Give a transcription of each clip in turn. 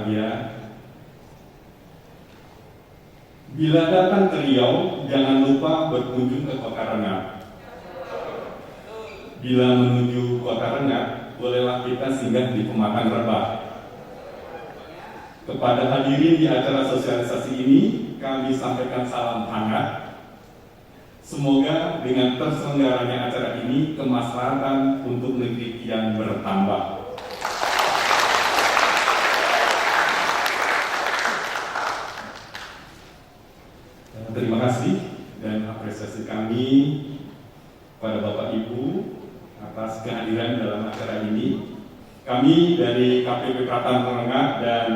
berbahagia, bila datang ke Riau, jangan lupa berkunjung ke Kota Rengat. Bila menuju Kota Rengat, bolehlah kita singgah di Pematang Rebah. Kepada hadirin di acara sosialisasi ini, kami sampaikan salam hangat. Semoga dengan terselenggaranya acara ini, kemaslahatan untuk negeri kian bertambah. Terima kasih dan apresiasi kami pada Bapak Ibu atas kehadiran dalam acara ini. Kami dari KPP Pratan Rengat dan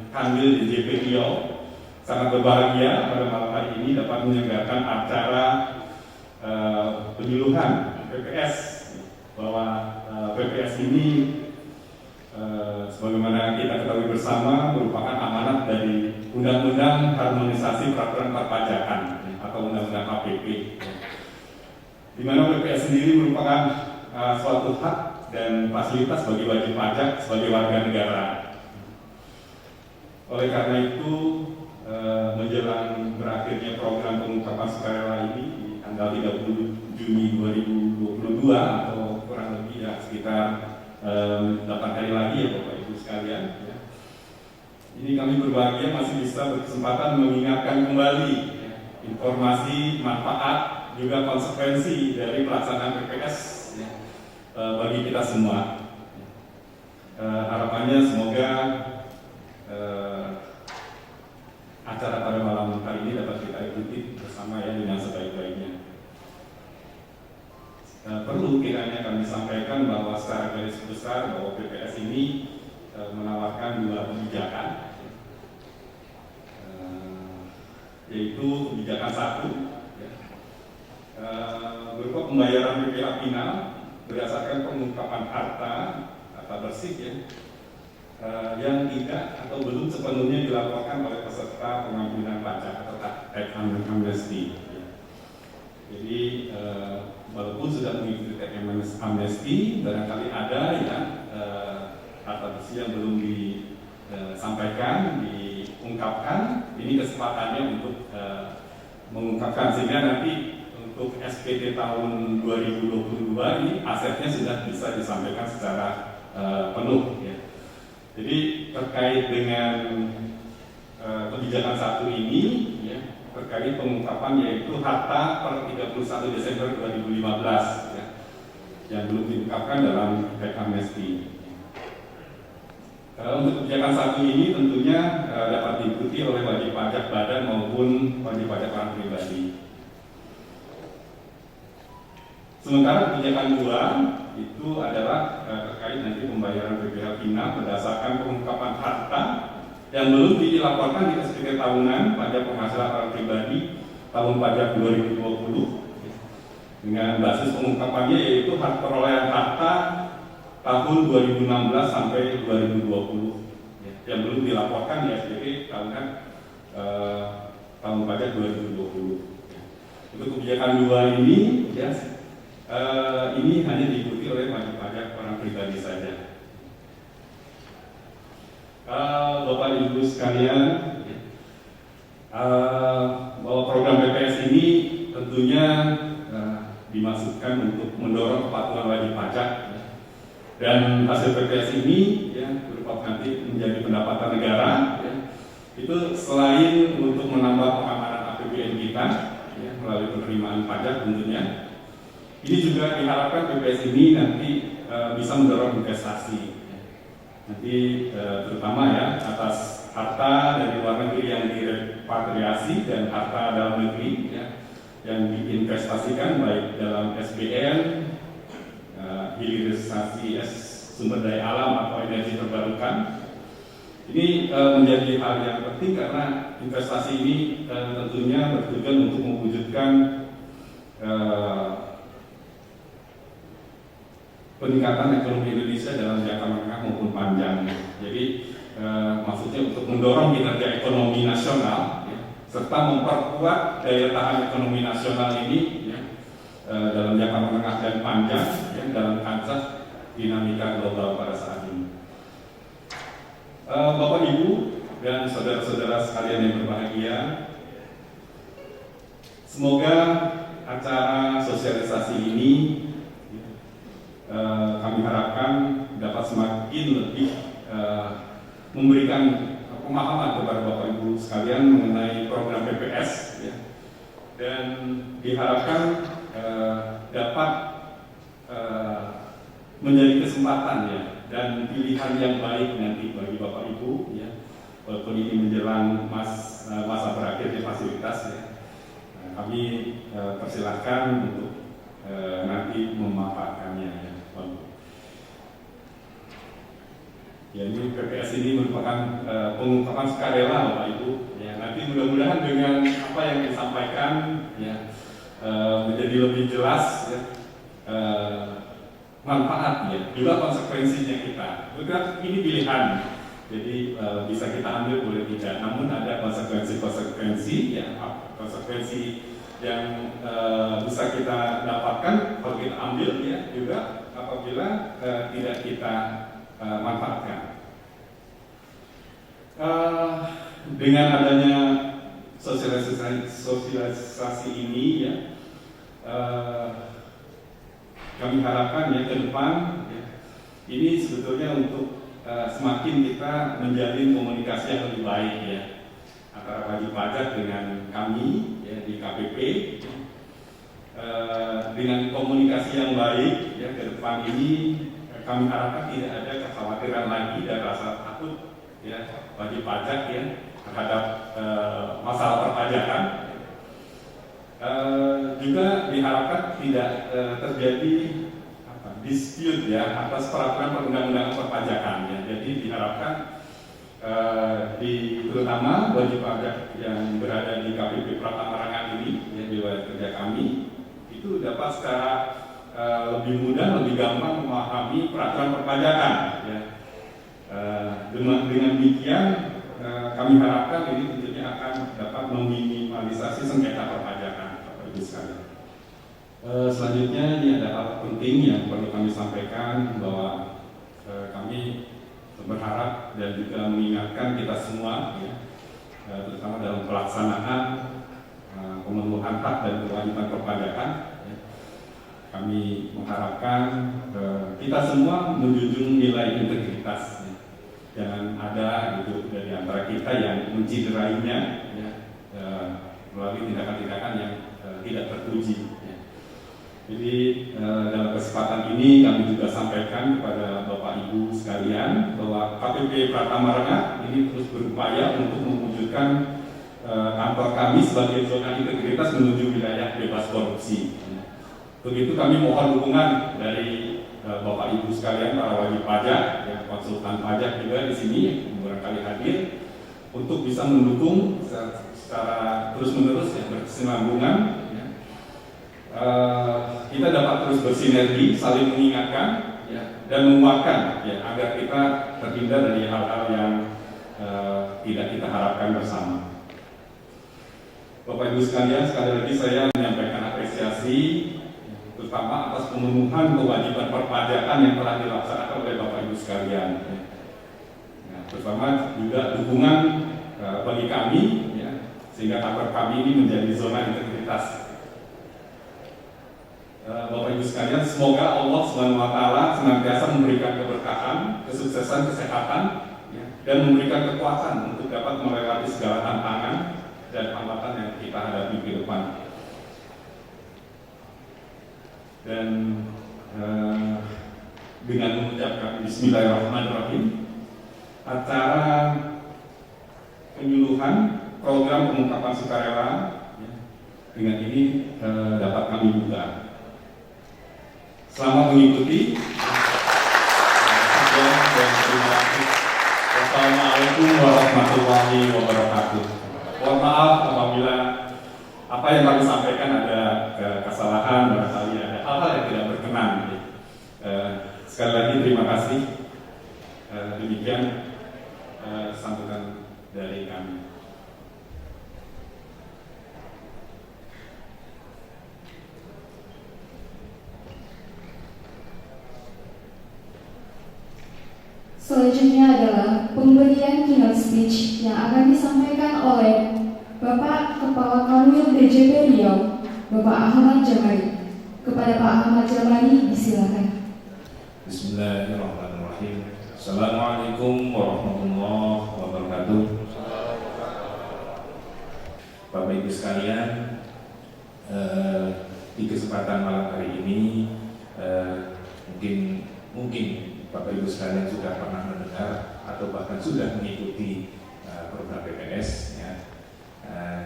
Kanwil DJP Riau sangat berbahagia pada malam hari ini dapat menyelenggarakan acara penyuluhan PPS, bahwa PPS ini sebagaimana kita ketahui bersama merupakan amanat dari Undang-Undang Harmonisasi Peraturan Perpajakan atau Undang-Undang KPP, di mana PPS sendiri merupakan suatu hak dan fasilitas bagi wajib pajak sebagai warga negara. Oleh karena itu, menjelang berakhirnya program pengungkapan sukarela ini di tanggal 30 Juni 2022 atau kurang lebih ya sekitar 8 hari lagi ya Bapak Ibu sekalian ya. Ini kami berbahagia masih bisa berkesempatan mengingatkan kembali ya, informasi, manfaat, juga konsekuensi dari pelaksanaan PPS ya, bagi kita semua. Harapannya semoga acara pada malam hari ini dapat kita ikuti bersama ya dengan sebaik-baiknya. Perlu kiranya kami sampaikan bahwa secara garis besar bahwa PPS ini menawarkan dua kebijakan, yaitu kebijakan satu berupa pembayaran PPh final berdasarkan pengungkapan harta bersih ya, yang tidak atau belum sepenuhnya dilaporkan oleh peserta pengampunan pajak atau tax amnesty. Jadi walaupun sudah mengikuti tax amnesty, barangkali ada yang harta bersih yang belum disampaikan, diungkapkan. Ini kesempatannya untuk mengungkapkan, sehingga nanti untuk SPT tahun 2022 ini asetnya sudah bisa disampaikan secara penuh ya. Jadi terkait dengan kebijakan satu ini ya, terkait pengungkapan yaitu harta per 31 Desember 2015 ya, yang belum diungkapkan dalam tax amnesty. Untuk kebijakan satu ini tentunya dapat diikuti oleh wajib pajak badan maupun wajib pajak orang pribadi. Sementara kebijakan dua itu adalah terkait nanti pembayaran PPh final berdasarkan pengungkapan harta yang belum dilaporkan di SPT tahunan pajak penghasilan orang pribadi tahun pajak 2020 dengan basis pengungkapannya yaitu hak perolehan harta tahun 2016 sampai 2020 yang belum dilaporkan di SPT tahunan tahun pajak 2020. Untuk kebijakan dua ini ya, ini hanya diikuti oleh wajib pajak orang pribadi saja. Bapak Ibu sekalian, bahwa program PPS ini tentunya dimaksudkan untuk mendorong kepatuhan wajib pajak dan hasil PPS ini ya, berupa nanti menjadi pendapatan negara ya, itu selain untuk menambah pengamanan APBN kita ya, melalui penerimaan pajak tentunya. Ini juga diharapkan PPS ini nanti bisa mendorong investasi. Nanti terutama ya atas harta dari luar negeri yang direpatriasi dan harta dalam negeri ya, yang diinvestasikan baik dalam SBN, hilirisasi sumber daya alam atau energi terbarukan. Ini menjadi hal yang penting karena investasi ini tentunya bertujuan untuk mewujudkan peningkatan ekonomi Indonesia dalam jangka menengah maupun panjang. Jadi maksudnya untuk mendorong kinerja ekonomi nasional ya, serta memperkuat daya tahan ekonomi nasional ini ya, dalam jangka menengah dan panjang ya, dalam kancah dinamika global pada saat ini. Bapak Ibu dan saudara-saudara sekalian yang berbahagia, semoga acara sosialisasi ini kami harapkan dapat semakin lebih memberikan pemahaman kepada Bapak Ibu sekalian mengenai program PPS, ya. Dan diharapkan dapat menjadi kesempatan, ya, dan pilihan yang baik nanti bagi Bapak Ibu, ya, walaupun ini menjelang masa berakhirnya fasilitas, ya. Kami persilahkan untuk nanti memanfaatkannya, ya. Ya, ini PPS ini merupakan pengungkapan sukarela Bapak Ibu, ya. Nanti mudah-mudahan dengan apa yang disampaikan, ya, menjadi lebih jelas, ya, manfaatnya, juga konsekuensinya kita. Bukan ini pilihan, jadi bisa kita ambil boleh tidak. Namun ada konsekuensi, ya, konsekuensi yang bisa kita dapatkan kalau kita ambil, ya, juga apabila tidak kita manfaatkan. Dengan adanya sosialisasi ini, ya, kami harapkan, ya, ke depan, ya, ini sebetulnya untuk semakin kita menjalin komunikasi yang lebih baik, ya, antara wajib pajak dengan kami, ya, di KPP, dengan komunikasi yang baik, ya, ke depan ini kami harapkan tidak ada kekhawatiran lagi dan rasa takut, ya, wajib pajak, ya, terhadap masalah perpajakan. Juga diharapkan tidak terjadi dispute, ya, atas peraturan perundang-undangan perpajakan, ya. Jadi diharapkan terutama wajib pajak yang berada di KPP Pratama Rangat ini, ya, di wilayah kerja kami, itu dapat secara lebih mudah, lebih gampang memahami peraturan perpajakan, ya. Dengan demikian kami harapkan ini tentunya akan dapat meminimalisasi sengketa perpajakan, Bapak Ibu sekalian. Selanjutnya ini ada hal penting yang perlu kami sampaikan, bahwa kami berharap dan juga mengingatkan kita semua, ya, terutama dalam pelaksanaan pemenuhan hak dan kewajiban perpajakan, ya. Kami mengharapkan kita semua menjunjung nilai integritas, ya. Jangan ada gitu dari antara kita yang menciderainya, ya, melalui tindakan-tindakan yang tidak terpuji, ya. Jadi dalam kesempatan ini kami juga sampaikan kepada Bapak Ibu sekalian bahwa KPP Pratama Rangat ini terus berupaya untuk mewujudkan kantor kami sebagai zona integritas menuju wilayah bebas korupsi. Begitu kami mohon dukungan dari Bapak Ibu sekalian, para wajib pajak, ya, konsultan pajak juga di sini yang barangkali hadir, untuk bisa mendukung secara terus-menerus, ya, berkesinambungan, ya. Kita dapat terus bersinergi, saling mengingatkan, ya, dan menguatkan, ya, agar kita terhindar dari hal-hal yang tidak kita harapkan bersama. Bapak Ibu sekalian, sekali lagi saya menyampaikan apresiasi, terutama atas pemenuhan kewajiban perpajakan yang telah dilaksanakan oleh Bapak Ibu sekalian, ya. Nah, terutama juga dukungan bagi kami, ya, sehingga kantor kami ini menjadi zona integritas. Bapak Ibu sekalian, semoga Allah SWT senantiasa memberikan keberkahan, kesuksesan, kesehatan, ya, dan memberikan kekuatan untuk dapat melewati segala tantangan dan hambatan yang kita hadapi ke depan. Dan dengan mengucapkan Bismillahirrahmanirrahim, acara penyuluhan program pengungkapan sukarela, ya, dengan ini dapat kami buka. Selamat mengikuti. Dan terima kasih. Wassalamualaikum warahmatullahi wabarakatuh. Mohon maaf apabila apa yang kami sampaikan ada kesalahan, barangkali ada hal-hal yang tidak berkenan. Sekali lagi terima kasih. Demikian sambutan dari kami. Selanjutnya adalah pemberian keynote speech yang akan disampaikan oleh Bapak Kepala Kanwil DJP Riau, Bapak Ahmad Jamari. Kepada Pak Ahmad Jamari, disilakan. Bismillahirrahmanirrahim. Assalamualaikum warahmatullahi wabarakatuh. Bapak Ibu sekalian, di kesempatan malam hari ini mungkin Bapak Ibu sekalian sudah pernah mendengar atau bahkan sudah mengikuti program PPS ya.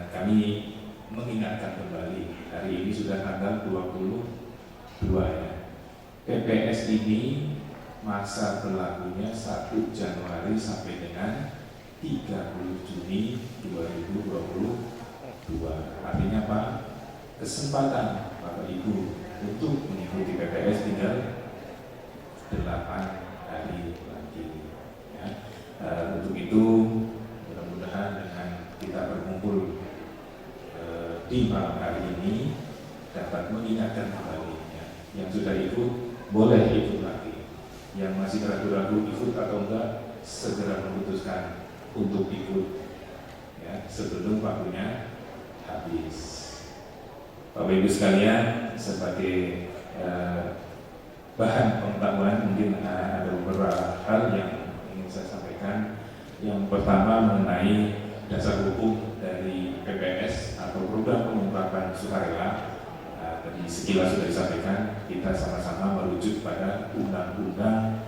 Kami mengingatkan kembali, hari ini sudah tanggal 22 ya. PPS ini masa berlakunya 1 Januari sampai dengan 30 Juni 2022. Artinya apa? Kesempatan Bapak Ibu untuk mengikuti PPS tinggal 8 hari lagi ya. Untuk itu mudah-mudahan dengan kita berkumpul di malam hari ini dapat mengingatkan kembali ya. Yang sudah ikut boleh ikut lagi, yang masih ragu-ragu ikut atau enggak segera memutuskan untuk ikut ya, sebelum waktunya habis. Bapak Ibu sekalian, sebagai bahan pengetahuan mungkin ada beberapa hal yang ingin saya sampaikan. Yang pertama mengenai dasar hukum dari PPS atau program pengungkapan sukarela. Tadi sekilas sudah disampaikan, kita sama-sama merujuk pada Undang-Undang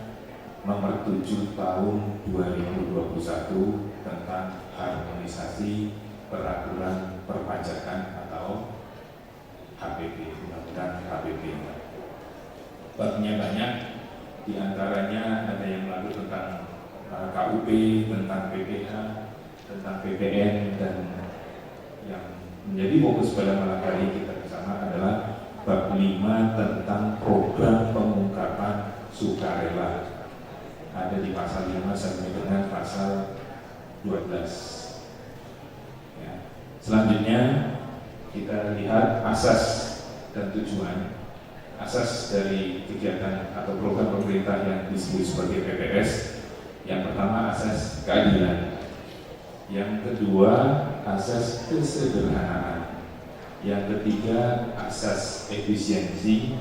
Nomor 7 Tahun 2021 tentang harmonisasi peraturan perpajakan atau HPP, Undang-Undang HPP. Babnya banyak, diantaranya ada yang mengatur tentang KUP, tentang PPH, tentang PPN, dan yang menjadi fokus pada malam hari kita bersama adalah bab 5 tentang program pengungkapan sukarela. Ada di pasal 5 sampai dengan pasal 12 ya. Selanjutnya kita lihat asas dan tujuan. Asas dari kegiatan atau program pemerintah yang disebut sebagai PPS. Yang pertama asas keadilan, yang kedua asas kesederhanaan, yang ketiga asas efisiensi,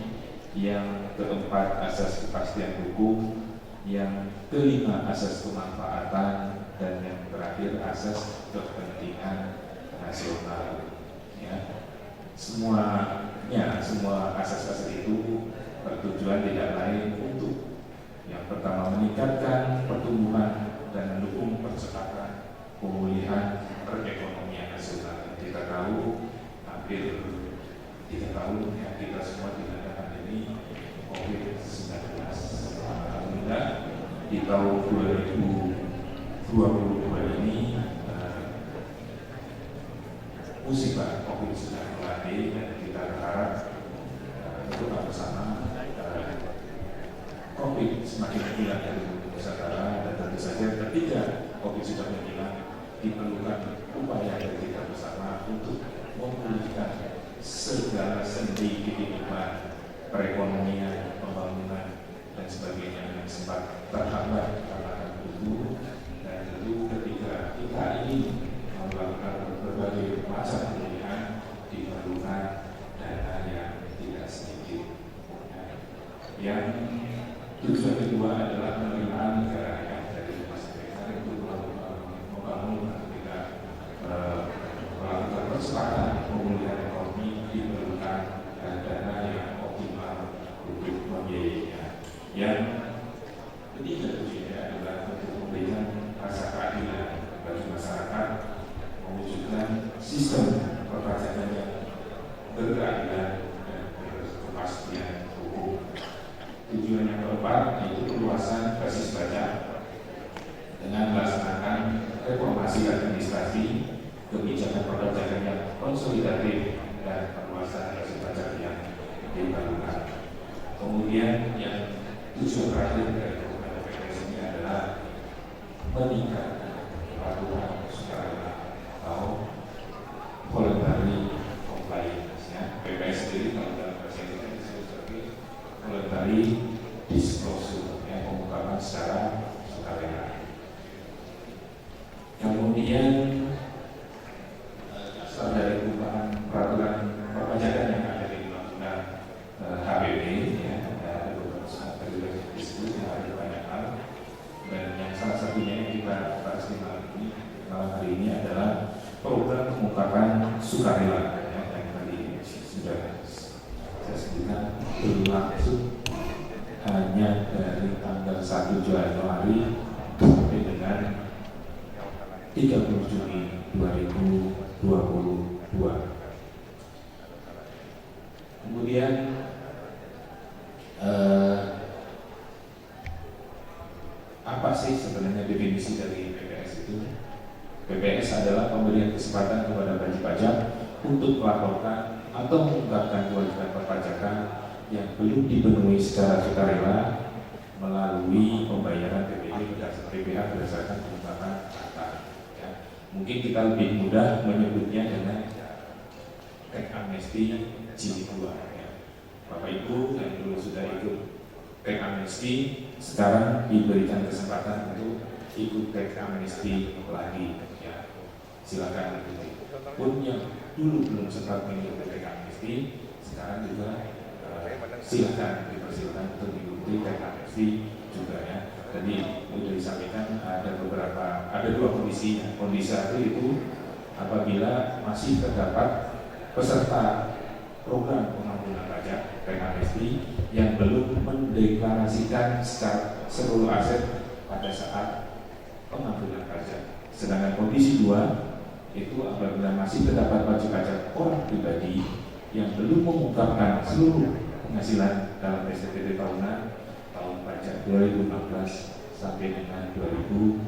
yang keempat asas kepastian hukum, yang kelima asas kemanfaatan, dan yang terakhir asas kepentingan nasional ya. Semua asas-asas itu bertujuan tidak lain untuk yang pertama meningkatkan pertumbuhan dan mendukung percepatan pemulihan perekonomian nasional. Kita tahu hampir 3 tahun ya kita semua dilanda pandemi COVID-19. Alhamdulillah di tahun 2022 ini musibah COVID sudah melandai dan kita berharap untuk bersama COVID semakin menghilang dari Nusantara, dan tentu saja ketika COVID sudah menghilang diperlukan upaya dari kita bersama untuk memulihkan segala sendi kehidupan, perekonomian, pembangunan dan sebagainya yang sempat terhambat karena itu. Dan tentu ketika kita ingin melakukan berbagai macam pemulihan diperlukan dana yang tidak sedikit. Yang tujuan kedua adalah penerimaan negara yang dari masyarakat untuk membangun atau kita melakukan persepakatan pemulihan ekonomi diperlukan dana yang optimal untuk membiayainya. Yang ketiga tujuannya adalah untuk memberikan rasa keadilan bagi masyarakat, mewujudkan sistem perpajakan yang berkeadilan dan berkepastian hukum. Tujuan yang keempat yaitu perluasan basis pajak dengan melaksanakan reformasi administrasi, kebijakan perpajakan yang konsolidatif, dan perluasan basis pajak yang diperlukan. Kemudian yang tujuan terakhir dari program PPS ini adalah meningkatkan kepatuhan sukarela atau voluntary compliance ya. PPS sendiri kalau dalam bahasa Indonesia disebut sebagai voluntary disclosure ya, pengungkapan secara sukarela. Kemudian asal dari perubahan peraturan perpajakan yang ada di undang-undang HPP, ya, ada beberapa tadi disebut ada banyak hal, dan yang salah satunya yang kita bahas di malam hari ini adalah program pengungkapan sukarela, ya, yang tadi sudah saya sebutkan berlangsung hanya dari tanggal 1 Januari sampai dengan 30 Juni 2022. Kemudian apa sih sebenarnya definisi dari PPS itu? PPS adalah pemberian kesempatan kepada wajib pajak untuk melaporkan atau mengungkapkan kewajiban perpajakan yang belum dipenuhi secara sukarela melalui pembayaran PPh berdasarkan pengungkapan harta. Ya. Mungkin kita lebih mudah menyebutnya dengan teks amnesti jilid 2. Ya. Bapak Ibu yang dulu sudah ikut teks amnesti sekarang diberikan kesempatan untuk ikut teks amnesti lagi. Ya. Silakan ikuti. Pun yang dulu belum sempat mengikuti teks amnesti sekarang juga silakan dipersilakan untuk mengikuti teks amnesti juga, ya. Tadi sudah disampaikan ada dua kondisi. Kondisi satu itu apabila masih terdapat peserta program pengampunan pajak teks amnesti yang belum mendeklarasikan secara seluruh aset pada saat pengampunan pajak. Sedangkan kondisi 2 itu apabila masih terdapat wajib pajak orang pribadi yang belum mengungkapkan seluruh penghasilan dalam SPT tahunan tahun pajak 2016 sampai dengan 2020.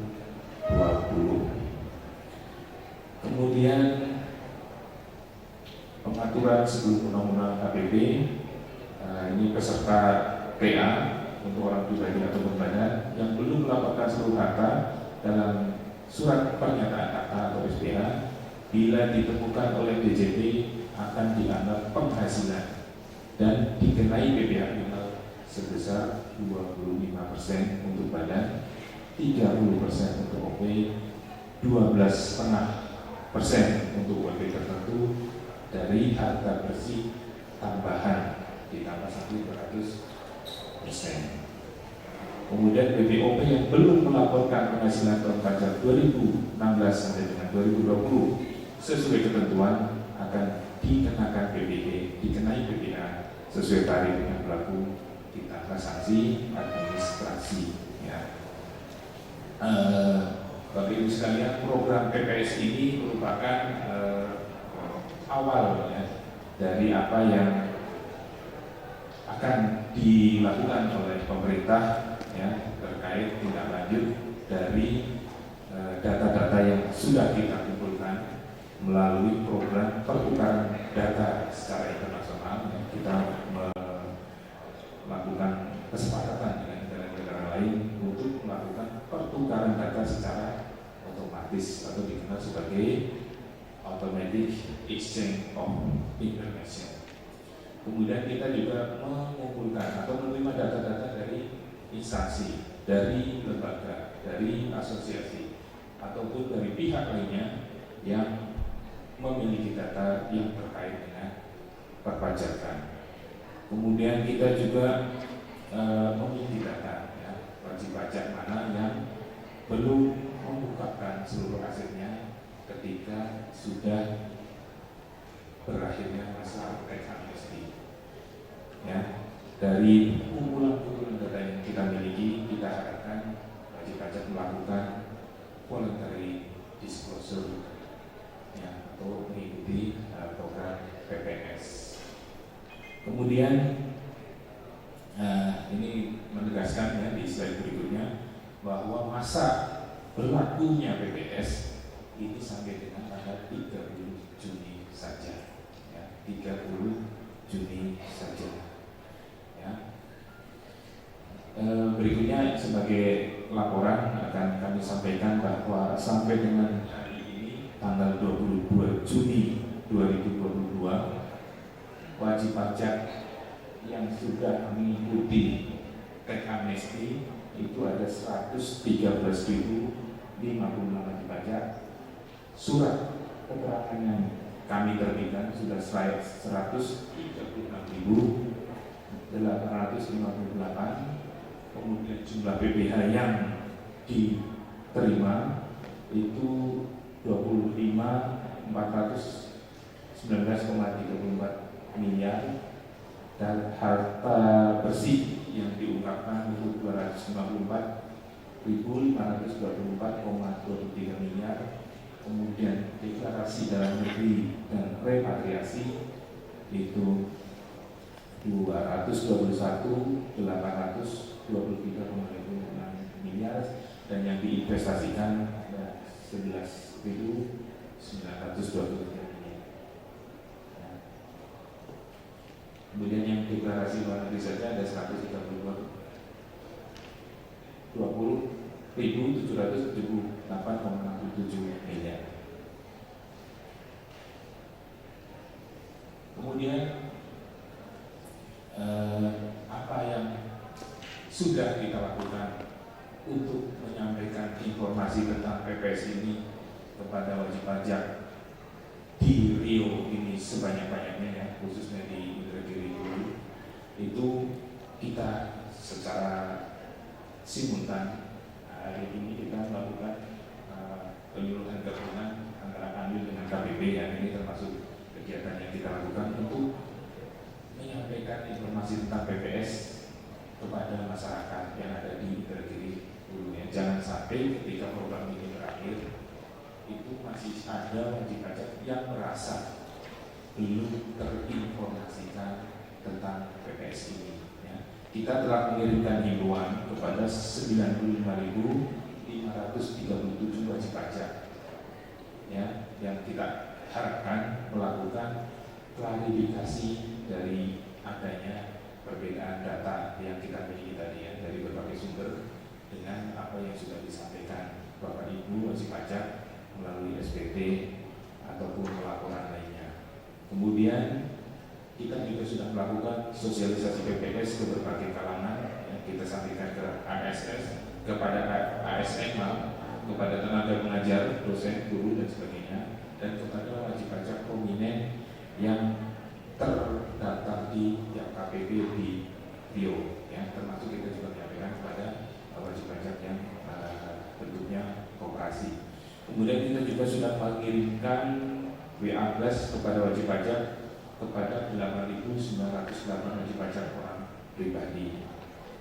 Kemudian pengaturan sebelum undang-undang HPP, ini peserta PA untuk orang pribadi atau badan yang belum melaporkan seluruh harta dalam surat pernyataan harta atau SPH bila ditemukan oleh DJP akan dianggap penghasilan dan dikenai PPh minimal sebesar 25% untuk badan, 30% untuk OP, 12,5% untuk OP tertentu dari harga bersih tambahan ditambah 100%. Kemudian BPOP yang belum melaporkan penghasilan tahun pajak 2016 sampai dengan 2020 sesuai ketentuan akan dikenakan PPh, dikenai PPh sesuai tarif yang berlaku ditambah sanksi administrasi. Ya. Bapak Ibu sekalian, program PPS ini merupakan awal, ya, dari apa yang akan dilakukan oleh pemerintah, ya, terkait tindak lanjut dari data-data yang sudah kita kumpulkan melalui program pertukaran data secara internasional. Ya, kita melakukan kesepakatan dengan negara-negara lain untuk melakukan pertukaran data secara otomatis atau dikenal sebagai automatic exchange of information. Kemudian kita juga mengumpulkan atau menerima data-data dari instansi, dari lembaga, dari asosiasi, ataupun dari pihak lainnya yang memiliki data yang terkait dengan perpajakan. Kemudian kita juga memiliki data, ya, wajib pajak mana yang belum mengungkapkan seluruh asetnya ketika sudah berakhirnya masa teks amnesti. Ya, dari kumpulan data yang kita miliki, kita harapkan wajib pajak melakukan voluntary disclosure, ya, atau mengikuti program PPS. Kemudian ini menegaskan, ya, di slide berikutnya bahwa masa berlakunya PPS ini sampai dengan tanggal 30 Juni saja, ya, 30 Juni saja. Ya. Berikutnya sebagai laporan akan kami sampaikan bahwa sampai dengan hari ini tanggal 22 Juni 2022 wajib pajak yang sudah mengikuti teks amnesti itu ada 113.056 wajib pajak surat keterangan yang kami terbitkan sudah 136.858, kemudian jumlah PPh yang diterima itu 25.419,34 miliar, dan harta bersih yang diungkapkan itu 254.524,23 miliar. Kemudian deklarasi dalam negeri dan repatriasi itu 221.823,26 miliar, dan yang diinvestasikan ada 11.923 miliar. Kemudian yang deklarasi luar negeri saja ada 132.778,67 miliar. Kemudian apa yang sudah kita lakukan untuk menyampaikan informasi tentang PPS ini kepada wajib pajak di Riau ini sebanyak-banyaknya, ya, khususnya di Indragiri dulu, itu kita secara simultan hari ini kita melakukan penyuluhan gabungan antara Kanwil dengan KPP, yang ini termasuk kegiatan yang kita lakukan untuk menyampaikan informasi tentang PPS kepada masyarakat yang ada di Indragiri dulu, ya. Jangan sampai ketika program ini berakhir itu masih ada wajib pajak yang merasa belum terinformasikan tentang PPS ini, ya. Kita telah mengirimkan himbauan kepada 95.537 wajib pajak, ya, yang kita harapkan melakukan klarifikasi dari adanya perbedaan data yang kita miliki tadi, ya, dari berbagai sumber dengan apa yang sudah disampaikan Bapak Ibu wajib pajak melalui SPT ataupun laporan lainnya. Kemudian kita juga sudah melakukan sosialisasi PPS ke berbagai kalangan, yang kita sampaikan ke ASS, kepada ASN, kepada tenaga pengajar, dosen, guru dan sebagainya, dan kepada wajib pajak prominen yang terdaftar di KPP di Riau, ya, termasuk kita juga menyampaikan kepada wajib pajak yang bentuknya koperasi. Kemudian kita juga sudah mengirimkan WA Blast kepada wajib pajak kepada 8.908 wajib pajak orang pribadi.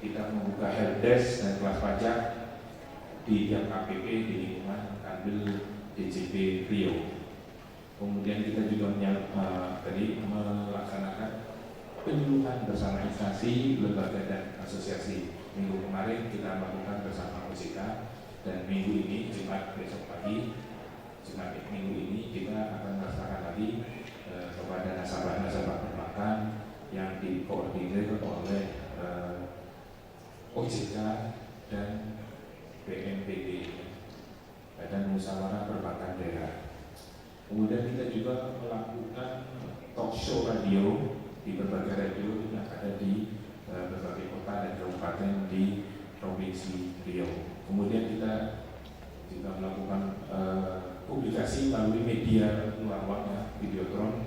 Kita membuka helpdesk dan kelas pajak di tiap KPP di lingkungan Kanwil DJP Riau. Kemudian kita juga melaksanakan penyuluhan bersama instansi, lembaga dan asosiasi. Minggu kemarin kita melakukan bersama OJK, dan minggu ini Jumat besok pagi, Jumat minggu ini kita akan melaksanakan lagi kepada nasabah-nasabah perbankan yang dikoordinir oleh OJK dan BNPB, Badan Musyawarah Perbankan Daerah. Kemudian kita juga melakukan talk show radio di berbagai radio yang ada di berbagai kota dan kabupaten di Provinsi Riau. Kemudian kita juga melakukan publikasi melalui media luar ruang, ya, Videotron,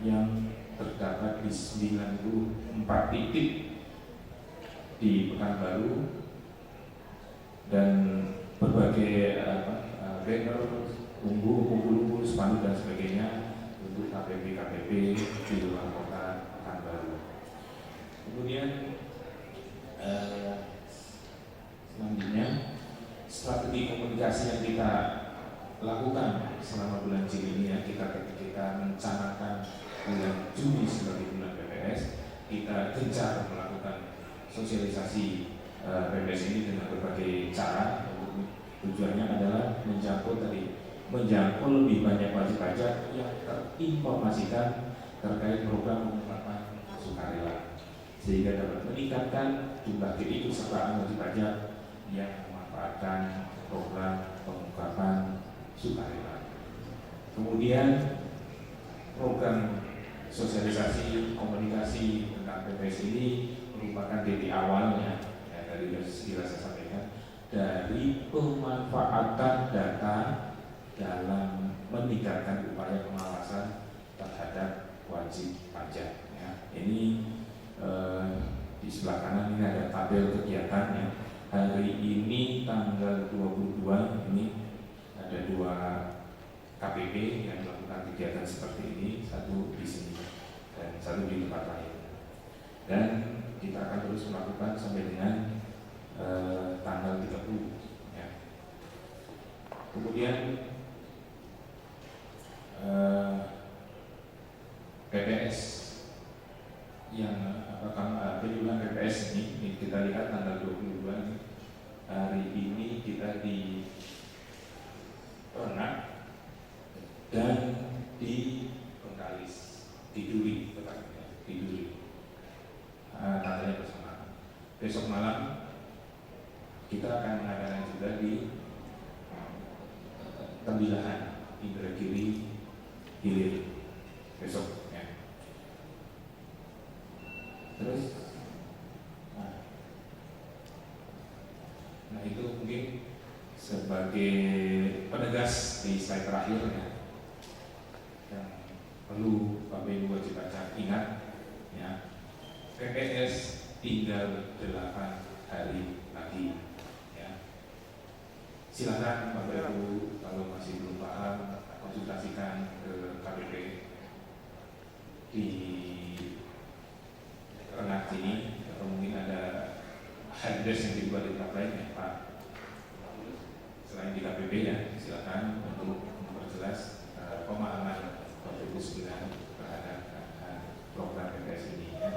yang terdapat di 94 titik di Pekanbaru, dan berbagai banner, kumpul-kumpul, spanduk dan sebagainya untuk KPP di luar kota Pekanbaru. Kemudian selanjutnya, strategi komunikasi yang kita lakukan selama bulan Juli ini, ya, kita mencanangkan bulan Juni sebagai bulan PPS. Kita gencar melakukan sosialisasi PPS ini dengan berbagai cara. Tujuannya adalah menjangkau lebih banyak wajib pajak yang terinformasikan terkait program pengungkapan sukarela, sehingga dapat meningkatkan jumlah keikutsertaan wajib pajak yang memanfaatkan program pengungkapan sukarela. Kemudian program sosialisasi komunikasi tentang PPS ini merupakan titik awalnya, ya, dari saya sampaikan, dari pemanfaatan data dalam meningkatkan upaya pengawasan terhadap wajib pajak. Ya. Ini di sebelah kanan ini ada tabel kegiatannya. Hari ini tanggal 22 ini ada 2 KPP yang melakukan kegiatan seperti ini, satu di sini dan satu di tempat lain. Dan kita akan terus melakukan sampai dengan tanggal 30. Ya. Kemudian PPS yang penjualan PPS ini kita lihat tanggal 22 ini. Hari ini kita di Renang dan di Bengkalis, di Duri tepatnya, di Duri. Tanggalnya bersamaan. Besok malam kita akan mengadakan juga di Tembilahan, Indragiri, Hilir besok. Ya. Terus, nah itu mungkin sebagai penegas di slide terakhir ya, yang perlu Bapak Ibu wajib pajak ingat ya, PPS tinggal 8 hari lagi ya. Silakan Bapak Ibu kalau masih belum paham konsultasikan ke KPP di Renang sini, atau mungkin ada helpdesk yang dibuat di tempat lain ya Pak. Selain di KPP ya, silakan untuk memperjelas pemahaman Bapak Ibu sekalian terhadap program PPS ini ya.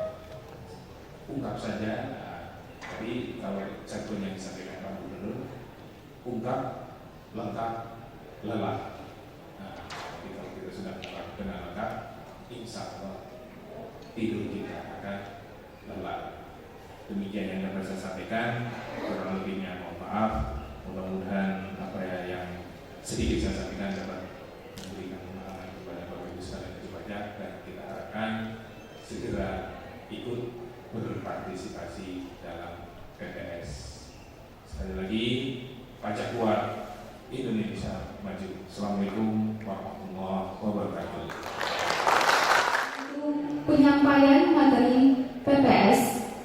Ungkap saja, tapi kalau jargon yang disampaikan Pak Gubernur, ungkap, lengkap, lelah. Nah, tapi kalau kita sudah mengungkap dengan lengkap, insya Allah tidur kita akan lelah. Demikian yang dapat saya sampaikan. Kurang lebihnya mohon maaf. Mudah-mudahan apa yang sedikit saya sampaikan dapat memberikan pemahaman kepada Bapak Ibu sekalian wajib pajak, dan kita harapkan segera ikut berpartisipasi dalam PPS. Sekali lagi, pajak kuat, Indonesia maju. Assalamualaikum warahmatullahi wabarakatuh. Penyampaian materi PPS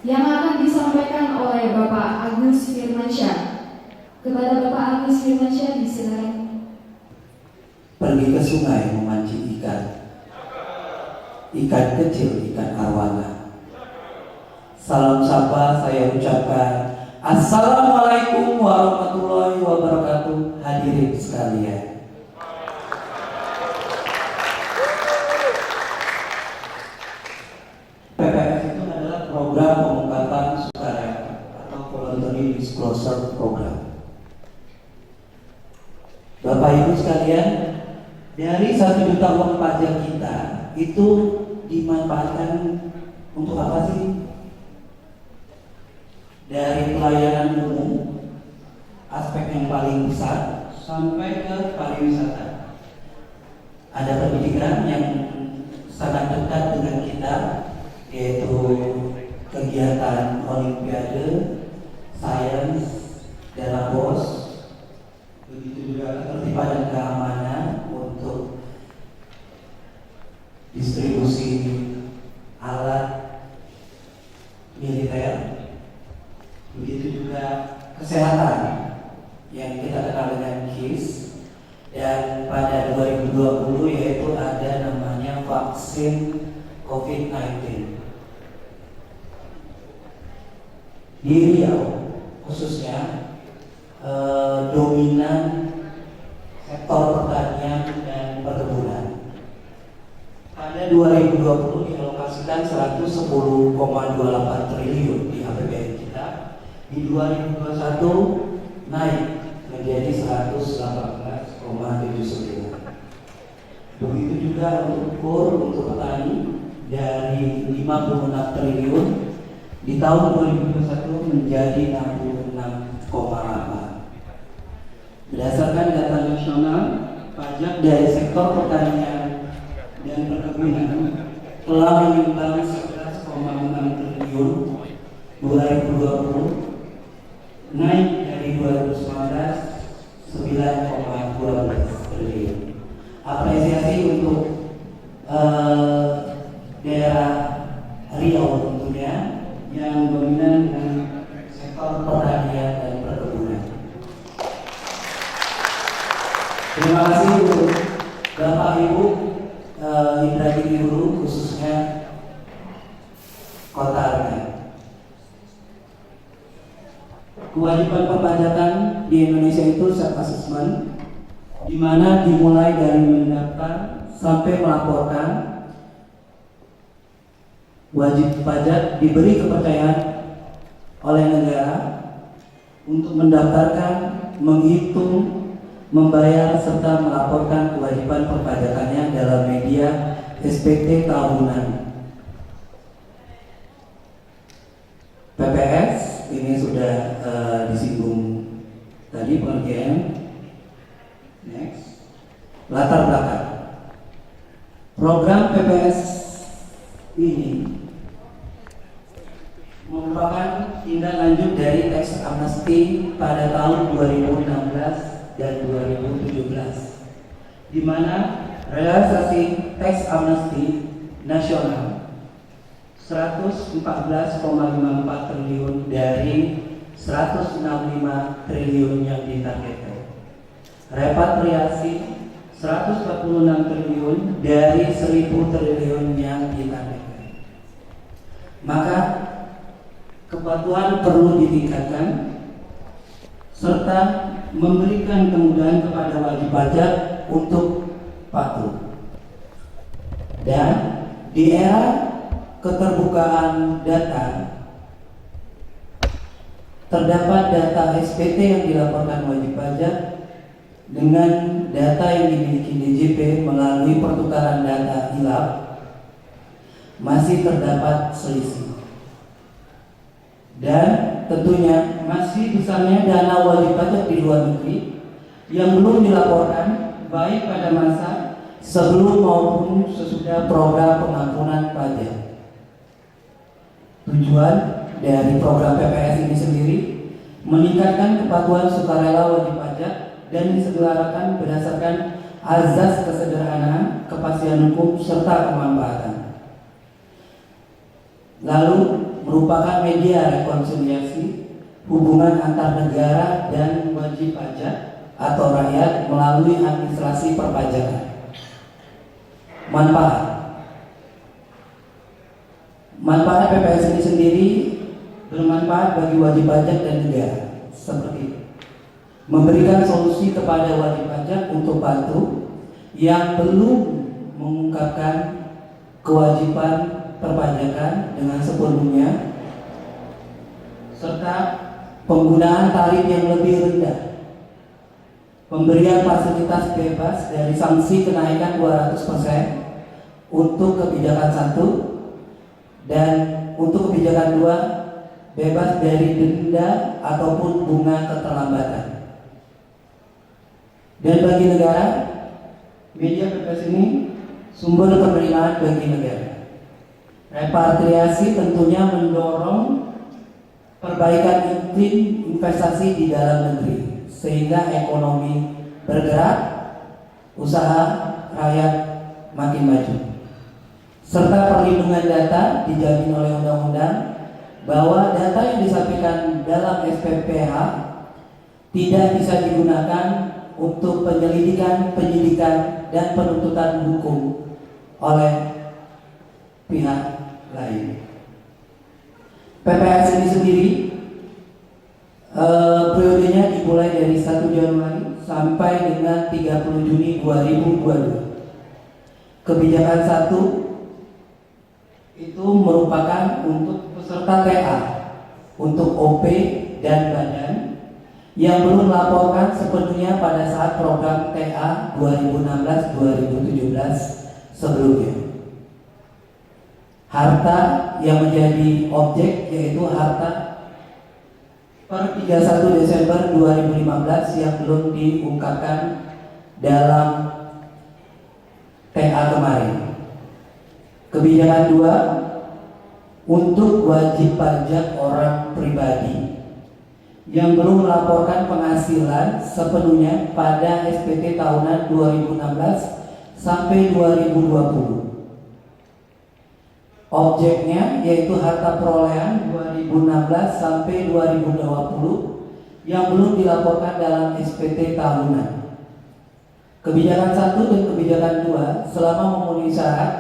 yang akan disampaikan oleh Bapak Agus Firmansyah. Kepada Bapak Agus Firmansyah disilakan. Pergi ke sungai memancing ikan, ikan kecil, ikan arwana. Salam sapa saya ucapkan, Assalamualaikum warahmatullahi wabarakatuh. Hadirin sekalian, PPS itu adalah program pengungkapan sukarela atau voluntary disclosure program. Bapak Ibu sekalian, dari 1 juta uang pajak kita itu dimanfaatkan untuk apa sih? Dari pelayanan umum, aspek yang paling besar, sampai ke pariwisata. Ada pendidikan yang sangat dekat dengan kita, yaitu kegiatan olimpiade, sains, Delabos. Begitu juga ketertiban dan keamanan untuk distribusi alat militer. Begitu juga kesehatan yang kita kenal dengan KIS, dan pada 2020 yaitu ada namanya vaksin COVID-19. Di Riau khususnya dominan sektor pertanian dan perkebunan. Pada 2020 dialokasikan 110,28 triliun di APBN kita. Di 2021 naik menjadi 118,79. Begitu juga untuk KUR, untuk petani, dari 56 triliun di tahun 2021 menjadi 66,8. Berdasarkan data nasional, pajak dari sektor pertanian dan perkebunan telah menyumbang 11,6 triliun 2020, naik dari 2019 9,12 triliun. Terima kasih untuk Bapak Ibu Indragiri Guru khususnya Kota Arga. Kewajiban perpajakan di Indonesia itu self assessment, di mana dimulai dari mendaftar sampai melaporkan. Wajib pajak diberi kepercayaan oleh negara untuk mendaftarkan, menghitung, membayar serta melaporkan kewajiban perpajakannya dalam media SPT tahunan. PPS ini sudah disinggung tadi pengertian. Next, latar belakang program PPS ini merupakan tindak lanjut dari teks amnesti pada tahun 2016 dan 2017, di mana realisasi teks amnesti nasional 114,54 triliun dari 165 triliun yang ditargetkan. Repatriasi 146 triliun dari 1000 triliun yang ditargetkan. Maka kepatuhan perlu ditingkatkan serta memberikan kemudahan kepada wajib pajak untuk patuh. Dan di era keterbukaan data, terdapat data SPT yang dilaporkan wajib pajak dengan data yang dimiliki DJP melalui pertukaran data ILAP masih terdapat selisih. Dan tentunya masih besarnya dana wajib pajak di luar negeri yang belum dilaporkan baik pada masa sebelum maupun sesudah program pengampunan pajak. Tujuan dari program PPS ini sendiri meningkatkan kepatuhan sukarela wajib pajak dan diselenggarakan berdasarkan azas kesederhanaan, kepastian hukum serta kemanfaatan. Lalu merupakan media rekonsiliasi hubungan antar negara dan wajib pajak atau rakyat melalui administrasi perpajakan. Manfaat PPS ini sendiri bermanfaat bagi wajib pajak dan negara, seperti memberikan solusi kepada wajib pajak untuk patuh yang belum mengungkapkan kewajiban perpajakan dengan sepenuhnya, serta penggunaan tarif yang lebih rendah, pemberian fasilitas bebas dari sanksi kenaikan 200% untuk kebijakan 1, dan untuk kebijakan 2 bebas dari denda ataupun bunga keterlambatan. Dan bagi negara, media PPS ini sumber penerimaan bagi negara. Repatriasi tentunya mendorong perbaikan iklim investasi di dalam negeri sehingga ekonomi bergerak, usaha rakyat makin maju. Serta perlindungan data dijamin oleh undang-undang bahwa data yang disampaikan dalam SPPH tidak bisa digunakan untuk penyelidikan, penyidikan, dan penuntutan hukum oleh pihak lain. PPS ini sendiri periodenya dimulai dari 1 Januari sampai dengan 30 Juni 2022. Kebijakan 1 itu merupakan untuk peserta TA, untuk OP dan badan yang belum melaporkan sepenuhnya pada saat program TA 2016-2017 sebelumnya. Harta yang menjadi objek yaitu harta per 31 Desember 2015 yang belum diungkapkan dalam TA kemarin. Kebijakan 2 untuk wajib pajak orang pribadi yang belum melaporkan penghasilan sepenuhnya pada SPT tahunan 2016 sampai 2020. Objeknya yaitu harta perolehan 2016 sampai 2020 yang belum dilaporkan dalam SPT tahunan. Kebijakan 1 dan kebijakan 2 selama memenuhi syarat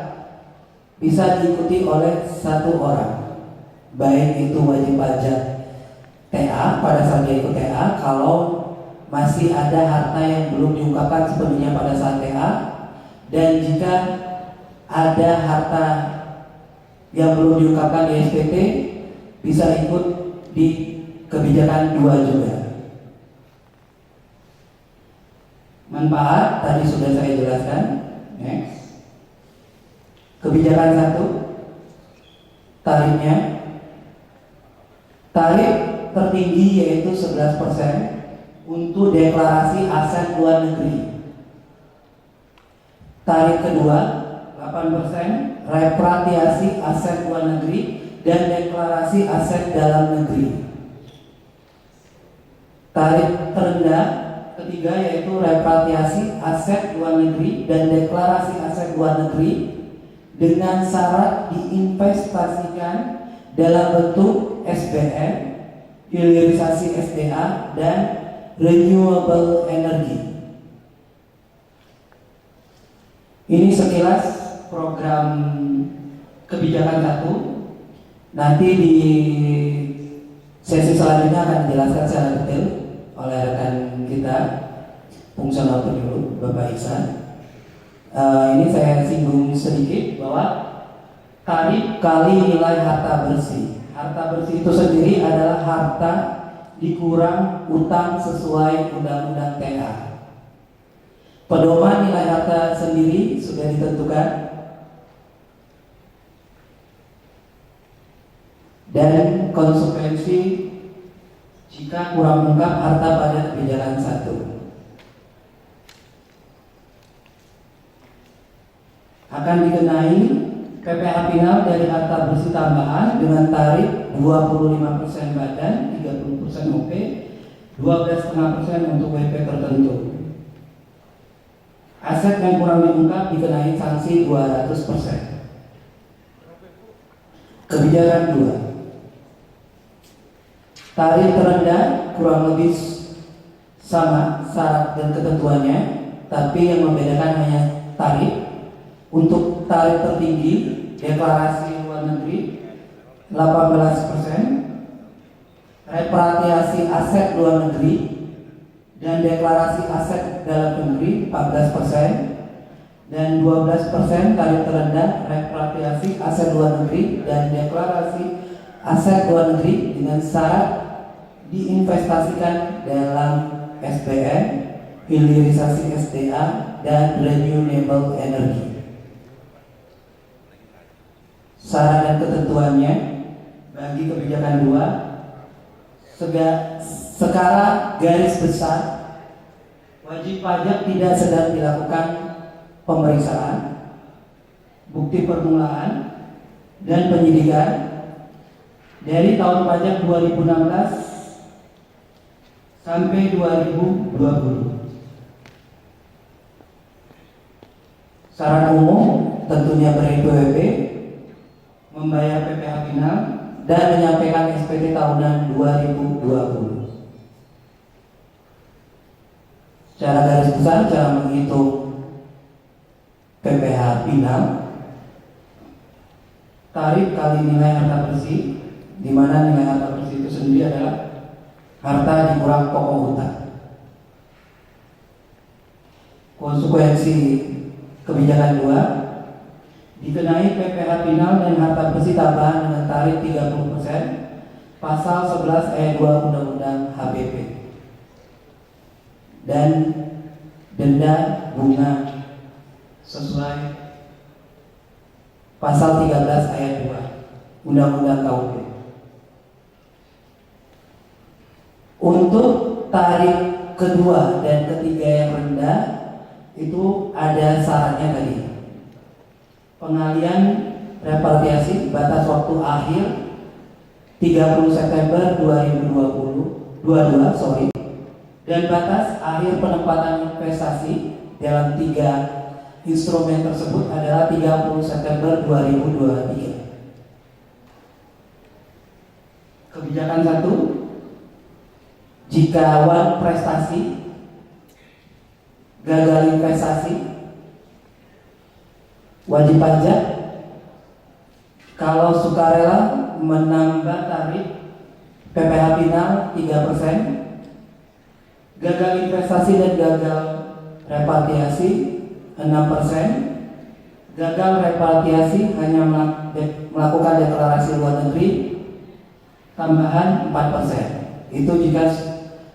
bisa diikuti oleh satu orang, baik itu wajib pajak TA pada saat dia ikut TA, kalau masih ada harta yang belum diungkapkan sepenuhnya pada saat TA, dan jika ada harta yang belum diungkapkan di SPT bisa ikut di kebijakan 2 juga. Manfaat tadi sudah saya jelaskan. Next. Kebijakan 1, tarifnya. Tarif tertinggi yaitu 11% untuk deklarasi aset luar negeri. Tarif kedua 8% repatriasi aset luar negeri dan deklarasi aset dalam negeri. Tarif terendah ketiga yaitu repatriasi aset luar negeri dan deklarasi aset luar negeri dengan syarat diinvestasikan dalam bentuk SBN, hilirisasi SDA, dan renewable energy. Ini sekilas program kebijakan 1. Nanti di sesi selanjutnya akan dijelaskan secara detail oleh rekan kita fungsional penyuluh Bapak Iksan. Ini saya singgung sedikit bahwa tarif kali nilai harta bersih. Harta bersih itu sendiri adalah harta dikurang utang sesuai undang-undang TA. Pedoman nilai harta sendiri sudah ditentukan dan konsekuensi jika kurang ungkap harta pada kebijakan 1 akan dikenai PPh final dari harta bersih tambahan dengan tarif 25% badan, 30% OP, 12,5% untuk WP tertentu. Aset yang kurang diungkap dikenai sanksi 200%. Kebijakan 2, tarif terendah kurang lebih sama syarat dan ketentuannya, tapi yang membedakan hanya tarif. Untuk tarif tertinggi deklarasi luar negeri 18%, repatriasi aset luar negeri dan deklarasi aset dalam negeri 14%, dan 12% tarif terendah repatriasi aset luar negeri dan deklarasi aset luar negeri dengan syarat diinvestasikan dalam SBN, hilirisasi SDA, dan renewable energy. Syarat dan ketentuannya bagi kebijakan 2, secara garis besar wajib pajak tidak sedang dilakukan pemeriksaan, bukti permulaan, dan penyidikan dari tahun pajak 2016 sampai 2020. Syarat umum tentunya ber-NPWP, membayar PPh final, dan menyampaikan SPT tahunan 2020. Secara garis besar, cara menghitung PPh final, tarif kali nilai harta bersih, di mana nilai harta bersih itu sendiri adalah harta dikurang pokok hutang. Konsekuensi kebijakan 2, dikenai PPh final dan harta bersih tambahan dengan tarif 30%, pasal 11 ayat 2 Undang-Undang HBP, dan denda bunga sesuai pasal 13 ayat 2 Undang-Undang KUP. Untuk tarif kedua dan ketiga yang rendah itu ada syaratnya tadi. Pengalian repatriasi batas waktu akhir 30 September 2022, dan batas akhir penempatan investasi dalam 3 instrumen tersebut adalah 30 September 2023. Kebijakan 1, jika awan prestasi gagal investasi, wajib pajak, kalau sukarela menambah tarif PPh final 3%, gagal investasi dan gagal repatriasi 6%, gagal repatriasi hanya melakukan deklarasi luar negeri tambahan 4%. Itu jika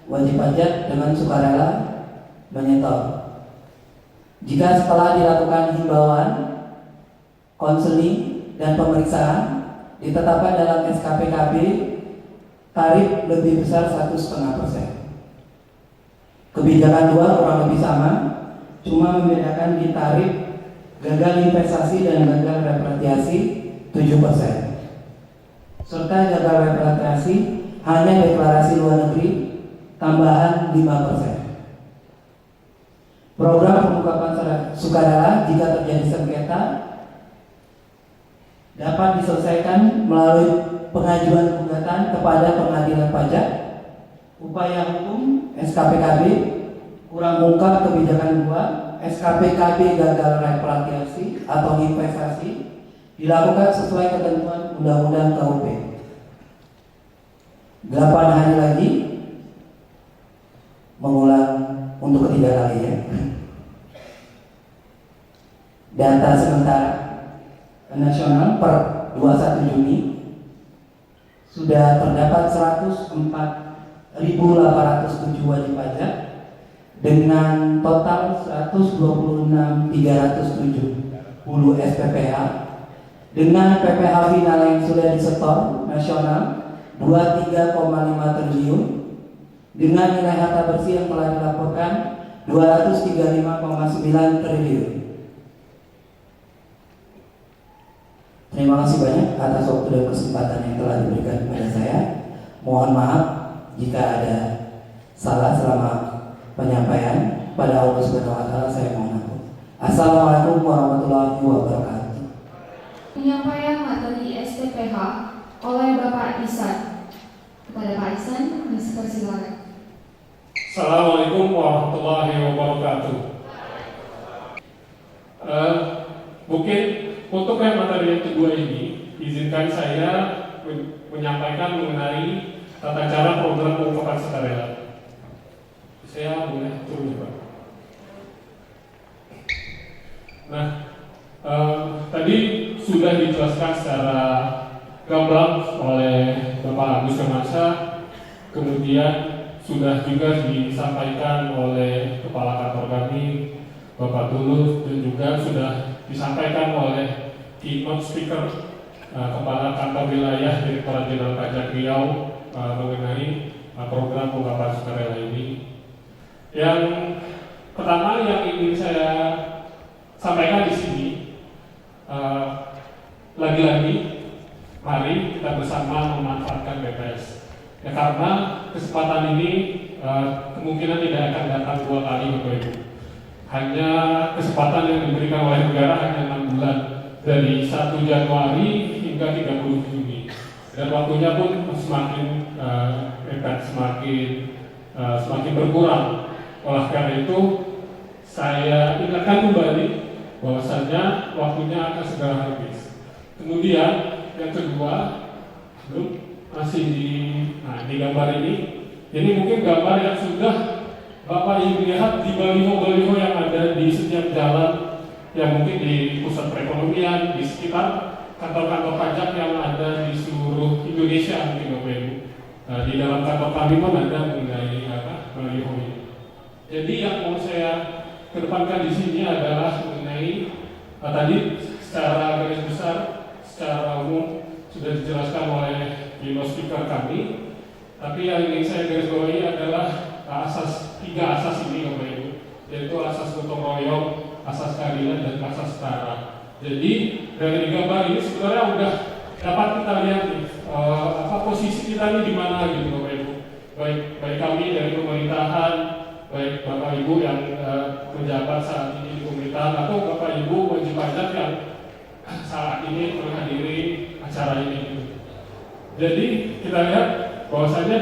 wajib pajak dengan sukarela menyetor. Jika setelah dilakukan himbauan, konseling dan pemeriksaan ditetapkan dalam SKPKB tarif lebih besar 1,5%. Kebijakan dua kurang lebih sama, cuma membedakan di tarif gagal investasi dan gagal repatriasi 7%. Serta gagal repatriasi hanya deklarasi luar negeri tambahan 5%. Program pengungkapan sukarela jika terjadi sengketa dapat diselesaikan melalui pengajuan gugatan kepada pengadilan pajak, upaya hukum SKPKB kurang ungkap kebijakan 2, SKPKB gagal repatriasi atau investasi dilakukan sesuai ketentuan Undang-Undang KUP. 8 hari lagi mengulang untuk ketiga kalinya. Data sementara nasional per 21 Juni sudah terdapat 104.807 wajib pajak dengan total 126.370 SPPH dengan PPh final yang sudah disetor nasional 23,5 triliun dengan nilai harta bersih yang telah dilaporkan 235,9 triliun. Terima kasih banyak atas waktu dan kesempatan yang telah diberikan kepada saya. Mohon maaf jika ada salah selama penyampaian. Pada Allah Subhanahu wa taala saya mohon ampun. Assalamualaikum warahmatullahi wabarakatuh. Penyampaian materi STPH oleh Bapak Ihsan. Kepada Pak Ihsan, dipersilakan. Assalamualaikum warahmatullahi wabarakatuh. Mungkin untuk yang materi yang kedua ini, izinkan saya menyampaikan mengenai tata cara program pengungkapan sukarela. Saya boleh turun, Pak. Nah, tadi sudah dijelaskan secara gamblang oleh Bapak Agus Firmansyah, kemudian sudah juga disampaikan oleh Kepala Kantor kami, Bapak Tulus, dan juga sudah disampaikan oleh keynote speaker Kepala Kantor Wilayah Direktorat Jenderal Pajak Riau mengenai program pengungkapan sukarela ini. Yang pertama yang ingin saya sampaikan di sini, lagi-lagi mari kita bersama memanfaatkan BPS. Ya, karena kesempatan ini kemungkinan tidak akan datang 2 kali, Bapak Ibu. Hanya kesempatan yang diberikan oleh negara hanya 6 bulan, dari 1 Januari hingga 30 Juni. Dan waktunya pun semakin semakin berkurang. Oleh karena itu, saya ingatkan kembali bahwasanya waktunya akan segera habis. Kemudian yang kedua, masih di gambar ini mungkin gambar yang sudah Bapak Ibu lihat di baliho-baliho yang ada di setiap jalan, yang mungkin di pusat perekonomian, di sekitar kantor-kantor pajak yang ada di seluruh Indonesia, mungkin Bapak Ibu. Di dalam kantor kami pun ada mengenai baliho ini. Jadi yang mau saya kedepankan di sini adalah mengenai tadi secara garis besar, secara umum sudah dijelaskan oleh keynote speaker kami. Tapi yang ingin saya garis bawahi adalah tiga asas ini, Bapak Ibu, yaitu asas gotong royong, asas keadilan, dan asas setara. Jadi dari gambar ini sebenarnya udah dapat kita lihat nih, posisi kita ini di mana gitu, Bapak Ibu. Baik kami dari pemerintahan, baik Bapak Ibu yang menjabat saat ini di pemerintahan, atau Bapak Ibu wajib pajak yang saat ini menghadiri acara ini. Jadi kita lihat bahwasanya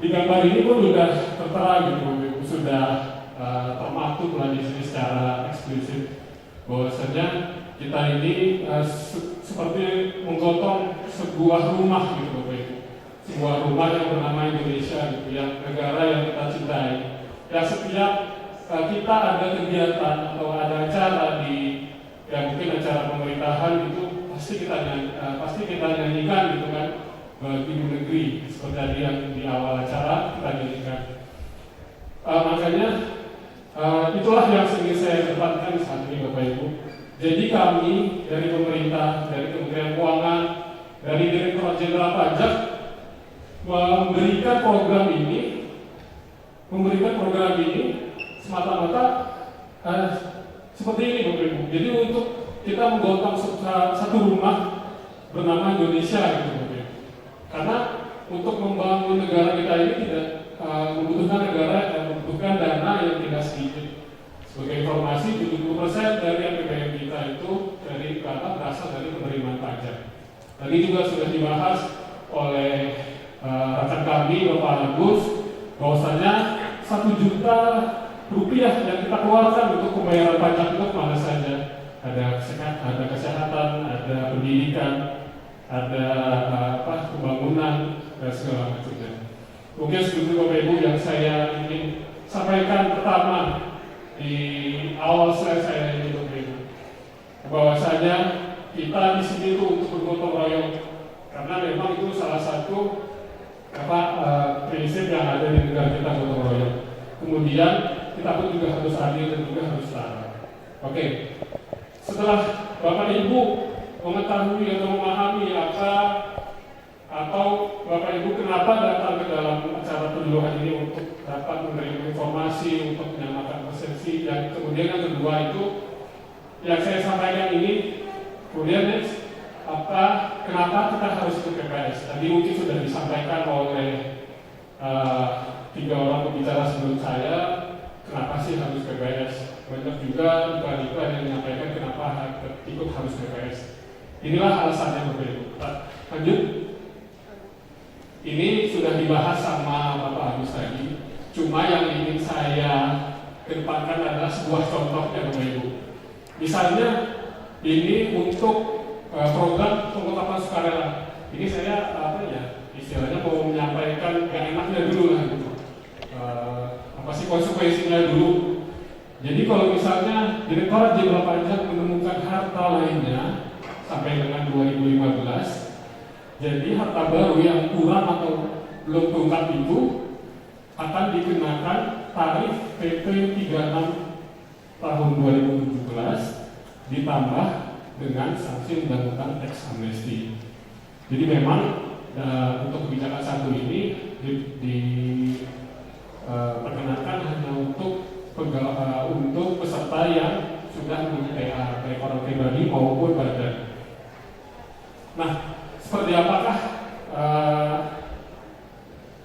di gambar ini pun sudah tertera gitu, sudah termaktub lah di sini secara eksplisit bahwasanya kita ini seperti menggotong sebuah rumah gitu Bapak Ibu, sebuah rumah yang bernama Indonesia gitu, yang negara yang kita cintai. Ya setiap kita ada kegiatan atau ada acara di mungkin acara pemerintahan itu pasti kita nyanyikan gitu kan Ibu Negeri, seperti tadi yang di awal acara kita nyanyikan. Makanya itulah yang ingin saya depankan saat ini Bapak Ibu. Jadi kami dari pemerintah, dari Kementerian Keuangan, dari Direktorat Jenderal Pajak memberikan program ini semata-mata seperti ini Bapak Ibu. Jadi untuk kita menggotong satu rumah bernama Indonesia gitu Bapak Ibu. Karena untuk membangun negara kita ini tidak membutuhkan dana yang tidak sedikit. Sebagai informasi, 70% dari APBN kita itu berasal dari penerimaan pajak. Tadi juga sudah dibahas oleh rekan kami Bapak Agus bahwasanya 1 juta rupiah yang kita keluarkan untuk pembayaran pajak itu kemana saja? Ada kesehatan, ada pendidikan, ada pembangunan dan segala macamnya. Mungkin seperti Bapak Ibu yang saya ingin sampaikan pertama di awal saya ini Bapak Ibu, bahwasanya kita di sini itu untuk bergotong royong, karena memang itu salah satu prinsip yang ada di negara kita, gotong royong. Kemudian kita pun juga harus adil dan juga harus setara. Oke, setelah Bapak Ibu mengetahui atau memahami atau Bapak Ibu kenapa datang ke dalam acara penyuluhan ini untuk dapat menerima informasi, untuk menyamakan persepsi, dan kemudian yang kedua itu yang saya sampaikan ini, kemudian kenapa kita harus ikut PPS? Tadi mungkin sudah disampaikan oleh 3 orang pembicara sebelum saya, kenapa sih harus PPS? Banyak juga iklan-iklan yang menyampaikan kenapa ikut harus PPS. Inilah alasannya Bapak Ibu. Lanjut. Ini sudah dibahas sama Bapak Agus tadi. Cuma yang ingin saya kedepankan adalah sebuah contohnya Bapak Ibu. Misalnya ini untuk program pengungkapan sukarela. Ini saya istilahnya mau menyampaikan yang enaknya dulu lah gitu. Apa sih konsekuensinya dulu? Jadi kalau misalnya Direktorat Jenderal Pajak menemukan harta lainnya sampai dengan 2015, jadi harta baru yang kurang atau belum terungkap itu akan dikenakan tarif PP 36 tahun 2017 ditambah dengan sanksi undang-undang tax amnesty. Jadi memang untuk kebijakan satu ini diperkenakan hanya untuk peserta yang sudah memiliki baik orang pribadi maupun badan. Nah, seperti apakah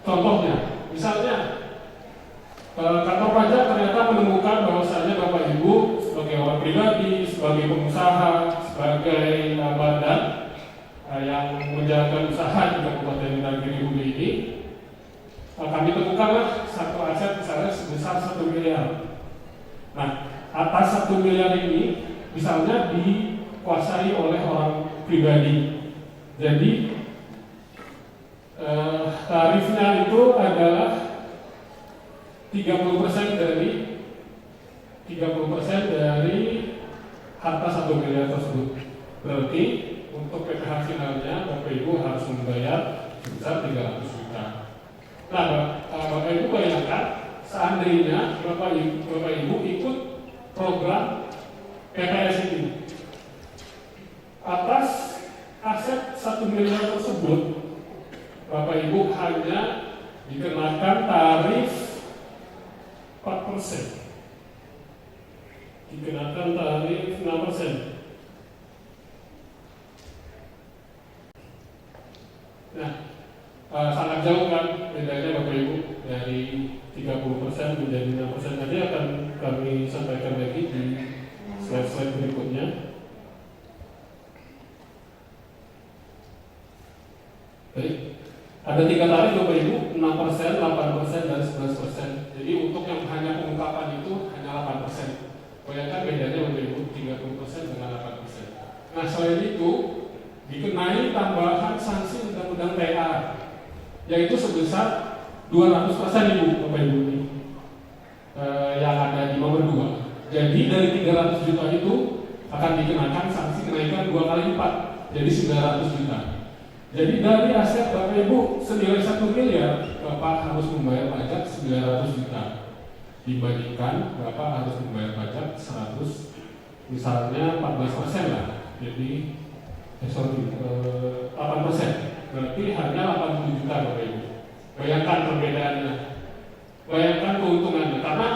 contohnya? Misalnya kantor pajak ternyata menemukan bahwasanya Bapak Ibu sebagai orang pribadi, sebagai pengusaha, sebagai badan yang menjalankan usaha di Kabupaten Negeri Hulu ini, kami temukanlah satu aset misalnya sebesar 1 miliar. Nah, atas 1 miliar ini misalnya dikuasai oleh orang pribadi. Jadi tarifnya itu adalah 30% dari harta 1 miliar tersebut. Berarti untuk PPh finalnya Bapak Ibu harus membayar sebesar 300 juta. Nah, Bapak Ibu bayangkan seandainya Bapak Ibu ikut program PPS ini, atas aset 1 miliar tersebut Bapak Ibu hanya dikenakan tarif 4%, dikenakan tarif 6%. Nah, sangat jauh kan bedanya Bapak Ibu, dari 30% menjadi 6%. Nanti akan kami sampaikan lagi di slide-slide berikutnya. Baik, ada 3 tarif Bapak Ibu, 6%, 8%, dan 11%. Jadi untuk yang hanya pengungkapan itu hanya 8%. Bayangkan bedanya Bapak Ibu, 30% dengan 8%. Nah selain itu dikenai tambahan sanksi undang-undang TA, yaitu sebesar 200% Ibu, Bapak Ibu, yang ada di nomor 2. Jadi dari 300 juta itu akan dikenakan sanksi kenaikan 2 kali lipat, jadi 900 juta. Jadi dari aset Bapak Ibu senilai 1 miliar, Bapak harus membayar pajak 900 juta. Dibandingkan Bapak harus membayar pajak 100, misalnya 14% lah. Jadi 8%. Berarti hanya 80 juta Bapak Ibu. Bayangkan perbedaannya. Bayangkan keuntungannya. Karena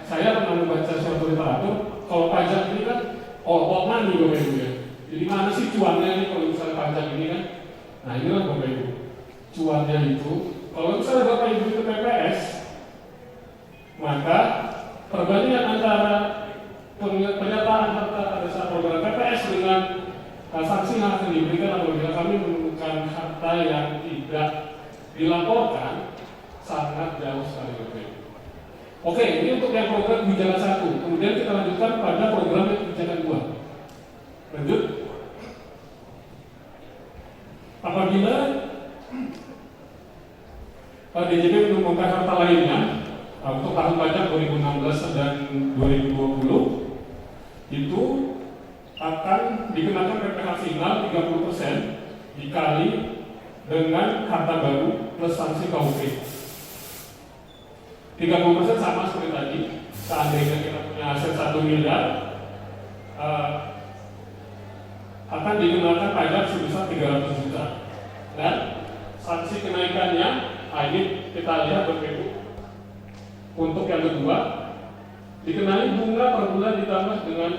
saya pernah membaca suatu literatur, kalau pajak ini kan all money Bapak Ibu ya. Jadi mana sih cuannya nih kalau misalnya pajak ini kan? Nah inilah Bapak Ibu. Cuannya itu, kalau misalnya Bapak Ibu itu PPS, maka perbandingan antara pernyataan harta pada saat program PPS dengan sanksi yang akan diberikan apabila kami menemukan harta yang tidak dilaporkan sangat jauh sekali Bapak Ibu. Oke, ini untuk yang program kebijakan 1. Kemudian kita lanjutkan pada program yang kebijakan 2. Lanjut. Apabila DJP menemukan harta lainnya untuk tahun pajak 2016 dan 2020 itu akan dikenakan PPh final 30% dikali dengan harta baru plus sanksi KUP. 30% sama seperti tadi. Seandainya kita punya aset 1 miliar, akan dikenakan pajak sebesar 300 juta. Dan sanksi kenaikannya, ini kita lihat Bapak Ibu. Untuk yang kedua, dikenai bunga per bulan ditambah dengan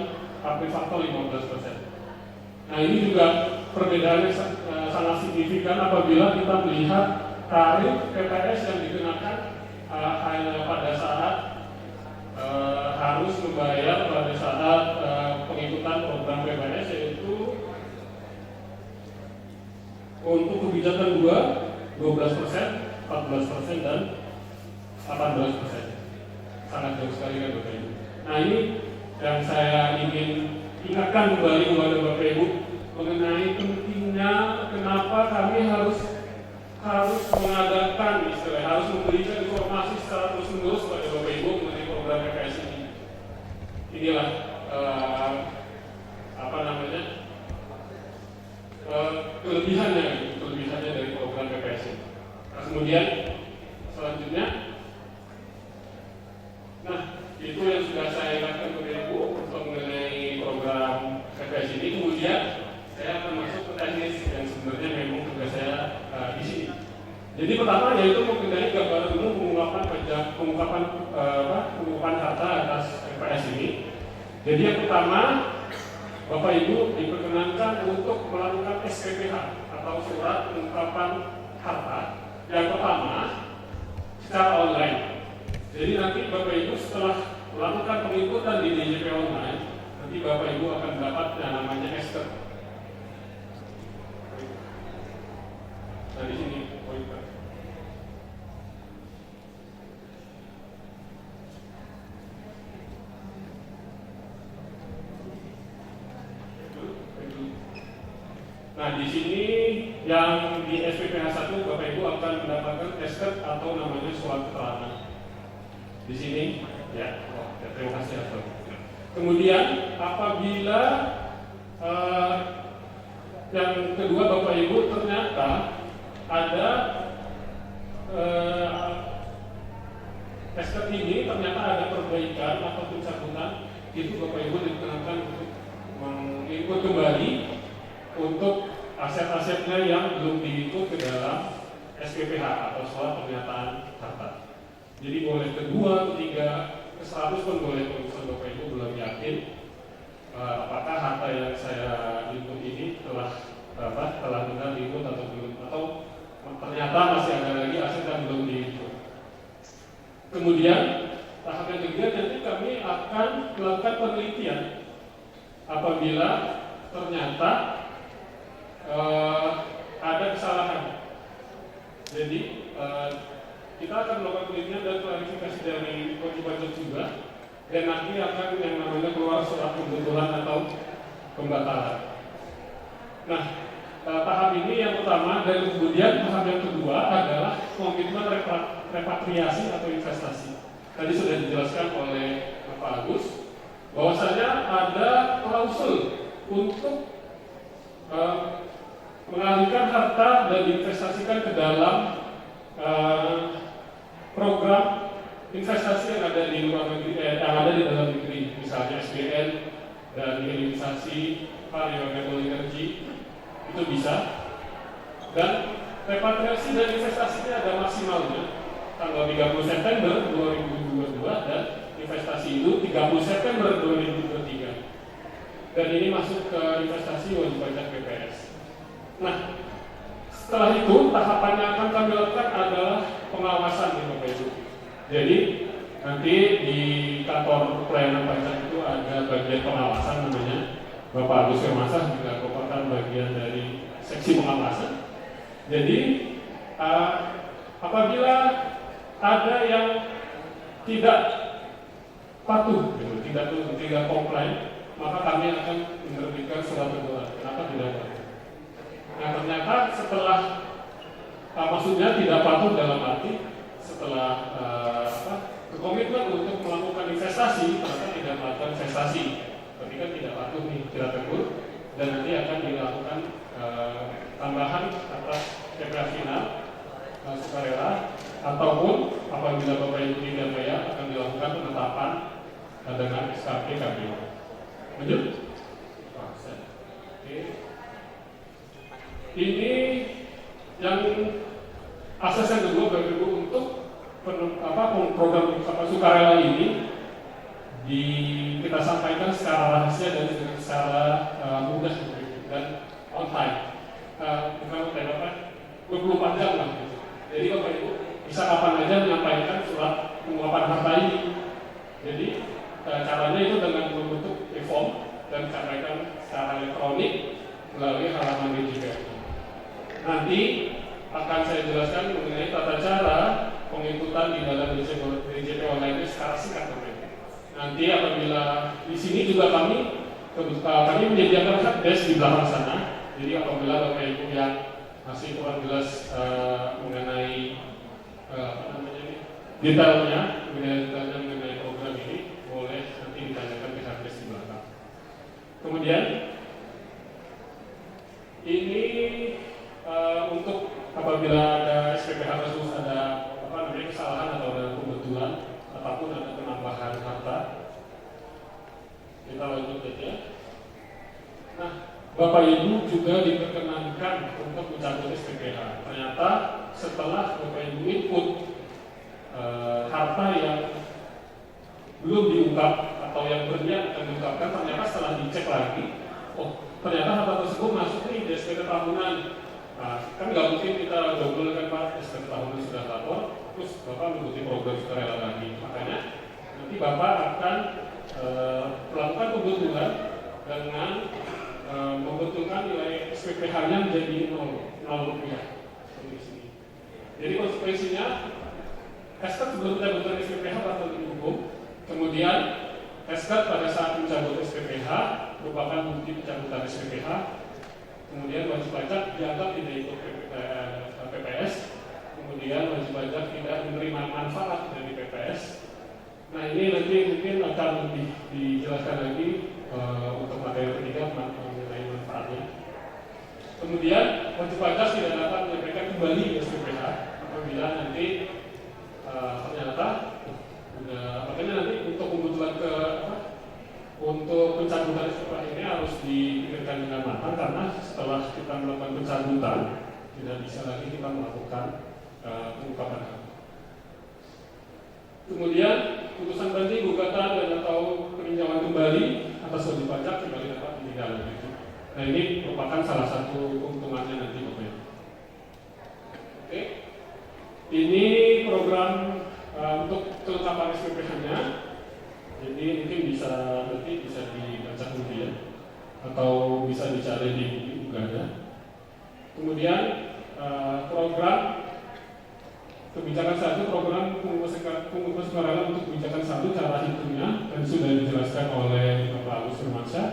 AP faktor 15%. Nah ini juga perbedaannya sangat signifikan apabila kita melihat tarif PPS yang dikenakan hanya pada saat harus membayar pada saat pengikutan program PPS, yaitu untuk kebijakan 2, 12%, 14% dan 18%. Sangat jauh sekali kan Bapak Ibu. Nah ini yang saya ingin ingatkan kembali kepada Bapak Ibu mengenai pentingnya kenapa kami harus mengadakan istilahnya, harus memberikan informasi secara terus-menerus kepada Bapak Ibu mengenai program PPS ini. Inilah kelebihannya dari program PPS ini. Nah, kemudian selanjutnya, nah itu yang sudah saya ingatkan kepada Ibu untuk mengenai program PPS ini. Kemudian saya akan masuk ke teknis yang sebenarnya memang tugas saya di sini. Jadi pertama yaitu mengenai gambaran umum pengungkapan harta atas PPS ini. Jadi yang pertama, Bapak Ibu diperkenankan untuk melakukan SPPH atau surat pengungkapan harta. Yang pertama secara online. Jadi nanti Bapak Ibu setelah melakukan pengikutan di DJP online, nanti Bapak Ibu akan mendapat yang namanya STER. Nah di sini pointer. Nah di sini yang di SPPH 1 Bapak Ibu akan mendapatkan STER atau namanya surat keterangan. Di sini ya, terima kasih Abang. Kemudian apabila yang kedua Bapak Ibu ternyata ada STER ini ternyata ada perbaikan atau pencabutan, itu Bapak Ibu diperkenankan untuk mengikut kembali untuk aset-asetnya yang belum diikut ke dalam SPPH atau surat pernyataan harta. Jadi boleh kedua, ketiga, ke 100 pun boleh kalau misalnya Bapak Ibu belum yakin apakah harta yang saya input ini telah benar diinput atau belum, atau ternyata masih ada lagi aset yang belum diinput. Kemudian tahap yang ketiga nanti kami akan melakukan penelitian apabila ternyata ada kesalahan. Jadi kita akan melakukan penelitian dan klarifikasi dari wajib pajak juga, dan nanti akan yang namanya keluar surat pembetulan atau pembatalan. Nah, tahap ini yang pertama, dan kemudian tahap yang kedua adalah komitmen repatriasi atau investasi. Tadi sudah dijelaskan oleh Pak Agus bahwasanya ada klausul untuk mengalihkan harta dan diinvestasikan ke dalam program investasi yang ada di luar negeri, yang ada di dalam negeri, misalnya SBN dan hilirisasi renewable energy, itu bisa. Dan repatriasi dan investasinya ada maksimalnya tanggal 30 September 2022 dan investasi itu 30 September 2023. Dan ini masuk ke investasi wajib pajak BPS. Nah, setelah itu tahapan yang akan kami lakukan adalah pengawasan di Bapak Ibu. Jadi nanti di kantor pelayanan pajak itu ada bagian pengawasan namanya. Bapak Agus Firmansyah juga merupakan bagian dari seksi pengawasan. Jadi apabila ada yang tidak patuh, tidak komplain, maka kami akan menerbitkan surat teguran. Kenapa tidak patuh? Nah, ternyata setelah maksudnya tidak patuh dalam arti setelah komitmen untuk melakukan investasi, ternyata tidak melakukan investasi. Ketika tidak patuh nih, kita tegur dan nanti akan dilakukan tambahan atas PPh final sukarela, ataupun apabila Bapak Ibu tidak bayar akan dilakukan penetapan dengan SKP KPU. Lanjut. Oke. Ini yang akses yang kedua Bapak Ibu untuk program sukarela ini kita sampaikan secara rahasia dan secara mudah dan on time. Bukan on time apa? 24 jam lah. Jadi Bapak Ibu bisa kapan aja menyampaikan surat penguapan harta ini. Jadi caranya itu dengan membentuk e-form dan sampaikan secara elektronik melalui halaman DJPO. Nanti akan saya jelaskan mengenai tata cara penginputan di dalam DJPO online ini secara singkat. Nanti apabila di sini juga kami menyediakan helpdesk di belakang sana. Jadi apabila Bapak Ibu yang masih kurang jelas mengenai detailnya mengenai program ini, boleh nanti ditanyakan ke helpdesk di belakang. Kemudian ini untuk apabila ada SPPH kasus ada kesalahan atau ada pembetulan ataupun ada penambahan harta, kita lanjut aja. Nah, Bapak Ibu juga diperkenankan untuk mencabut SPPH. Ternyata setelah Bapak Ibu input harta yang belum diungkap atau yang berniat akan diungkapkan, ternyata setelah dicek lagi, ternyata harta tersebut masuk nih di SPT tahunan. Nah, kan nggak mungkin kita double kan Pak, SPT tahunan sudah lapor, terus Bapak mengikuti program sukarela lagi. Makanya nanti Bapak akan melakukan pembetulan dengan membetulkan nilai SPPH-nya menjadi 0 rupiah. Jadi konsekuensinya, SK sebelum mencabut SPPH atau hukum, kemudian SK pada saat mencabut SPPH merupakan bukti pencabutan SPPH, kemudian wajib pajak dianggap tidak ikut PPS, kemudian wajib pajak tidak menerima manfaat dari PPS. Nah, ini nanti mungkin akan lebih dijelaskan lagi untuk materi ketiga mengenai manfaatnya. Kemudian wajib pajak tidak dapat menyampaikan kembali SPPH apabila nanti ternyata makanya nanti untuk pembetulan untuk pencabutan SPPH ini harus dipikirkan dengan matang, karena setelah kita melakukan pencabutan tidak bisa lagi kita melakukan pengungkapan harta. Kemudian putusan banding, gugatan dan atau peninjauan kembali atas wajib pajak kembali dapat ditindaklanjuti. Nah, ini merupakan salah satu keuntungannya nanti Bapak Ibu. Oke. Ini program untuk kelengkapan SPPH-nya. Jadi mungkin nanti bisa dibaca kemudian atau bisa dicari di Google. Kemudian program kebijakan 1 program pengukuran sukarela untuk kebijakan 1 cara hitungnya dan sudah dijelaskan oleh Bapak Agus Firmansyah.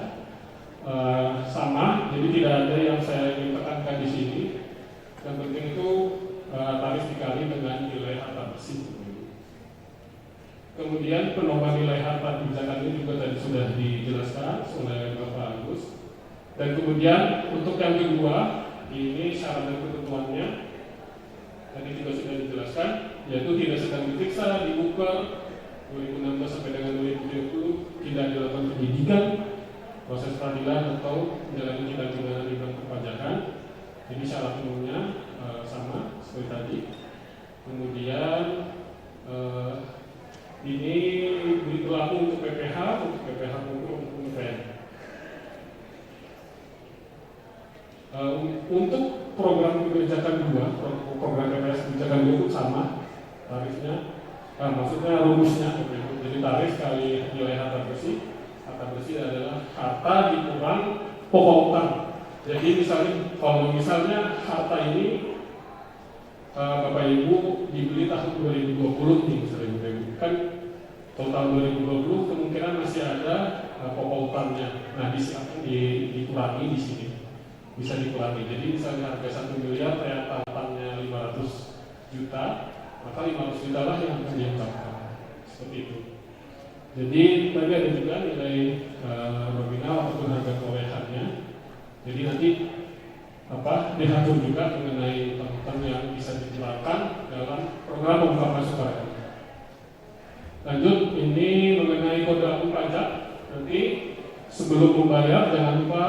Sama, jadi tidak ada yang saya ingin tekankan di sini. Yang penting itu tarif dikali dengan nilai harta bersih. Kemudian penambahan nilai harta kebijakan ini juga tadi sudah dijelaskan oleh Bapak Agus. Dan kemudian untuk yang kedua, ini syarat dan ketentuannya tadi juga sudah dijelaskan, yaitu tidak sedang diperiksa, dibuka 2016 sampai dengan 2030 tidak dilakukan penyidikan, proses peradilan atau menjalani tindak pidana di bidang perpajakan. Jadi syarat umumnya sama seperti tadi. Kemudian ini berlaku untuk PPH, untuk PPH maupun untuk UPN. Untuk program kebijakan 2, program PPS kebijakan 2 itu sama tarifnya, maksudnya rumusnya. Jadi tarif kali nilai harta bersih. Harta bersih adalah harta dikurang pokok utang. Jadi misalnya harta ini Bapak Ibu dibeli tahun 2020 nih, misalnya Bapak Ibu kan total 2020 kemungkinan masih ada pokok utangnya. Nah, dikurangi di sini. Bisa dikurangi. Jadi misalnya harga 1 miliar ternyata utangnya 500 juta, maka 500 juta lah yang akan diungkapkan. Seperti itu. Jadi tadi ada juga nilai nominal ataupun harga perolehannya. Jadi nanti diatur juga mengenai utang-utang yang bisa dikeluarkan dalam program pembukaan sukarela. Lanjut, ini mengenai kode akun pajak. Nanti sebelum membayar jangan lupa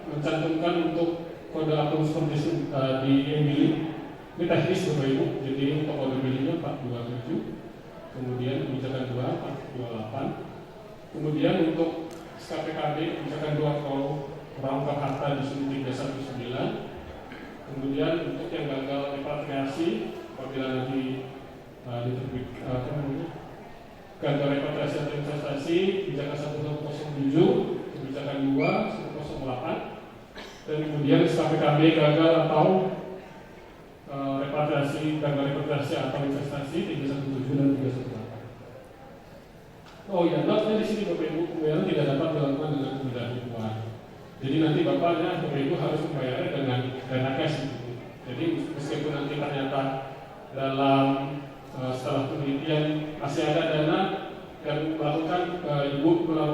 mencantumkan untuk kode akun seperti di e-billing. Ini teknis Bapak Ibu. Jadi untuk kode billingnya 427. Kemudian kebijakan 2 428. Kemudian untuk SKPKB kebijakan 2 atau rangkap harta di sini 319. Kemudian untuk yang gagal repatriasi apabila nanti gagal repatriasi atau investasi kebijakan 1107, kebijakan 2 108, dan kemudian SKPKB gagal atau gagal repatriasi atau investasi 317 dan 318. Oh ya, notnya di sini Bapak Ibu, pembayaran tidak dapat dilakukan dengan kemudahan keuangan. Jadi nanti Bapak Ibu harus membayarnya dengan dana cash. Jadi meskipun nanti ternyata dalam setelah penelitian masih ada dana yang melakukan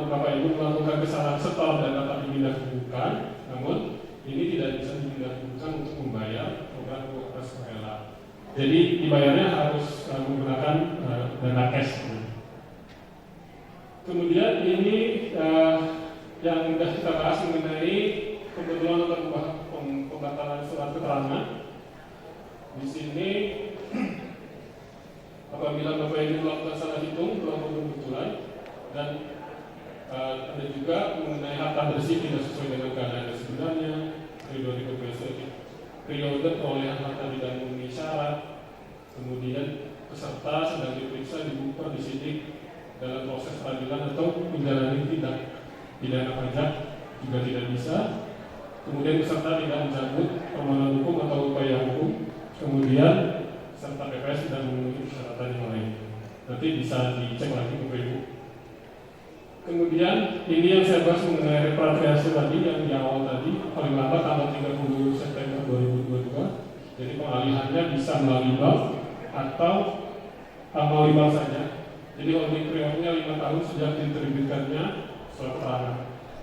Bapak Ibu melakukan kesalahan setor dan dapat dipindahkan, namun ini tidak bisa dipindahkan untuk membayar program pengukuran sukarela. Jadi dibayarnya harus menggunakan dana cash. Kemudian ini yang sudah kita bahas mengenai kebetulan atau pembatalan surat keterangan. Di sini apabila Bapak Ibu melakukan salah hitung belum kebetulan dan ada juga mengenai harta bersih tidak sesuai dengan keadaan sebenarnya, periode perolehan harta tidak memenuhi syarat, kemudian peserta sedang diperiksa dibuka disidik dalam proses peradilan atau menjalani tindak pidana pajak juga tidak bisa. Kemudian peserta tidak mencabut permohonan hukum atau upaya hukum. Kemudian peserta PPS tidak memenuhi persyaratan yang lain. Nanti bisa dicek lagi Bapak Ibu. Kemudian ini yang saya bahas mengenai repatriasi tadi yang di awal tadi, paling lambat tanggal 30 September 2022. Jadi pengalihannya bisa melalui bank atau melalui bank saja. Jadi holding periodnya 5 tahun sejak diterbitkannya surat keterangan.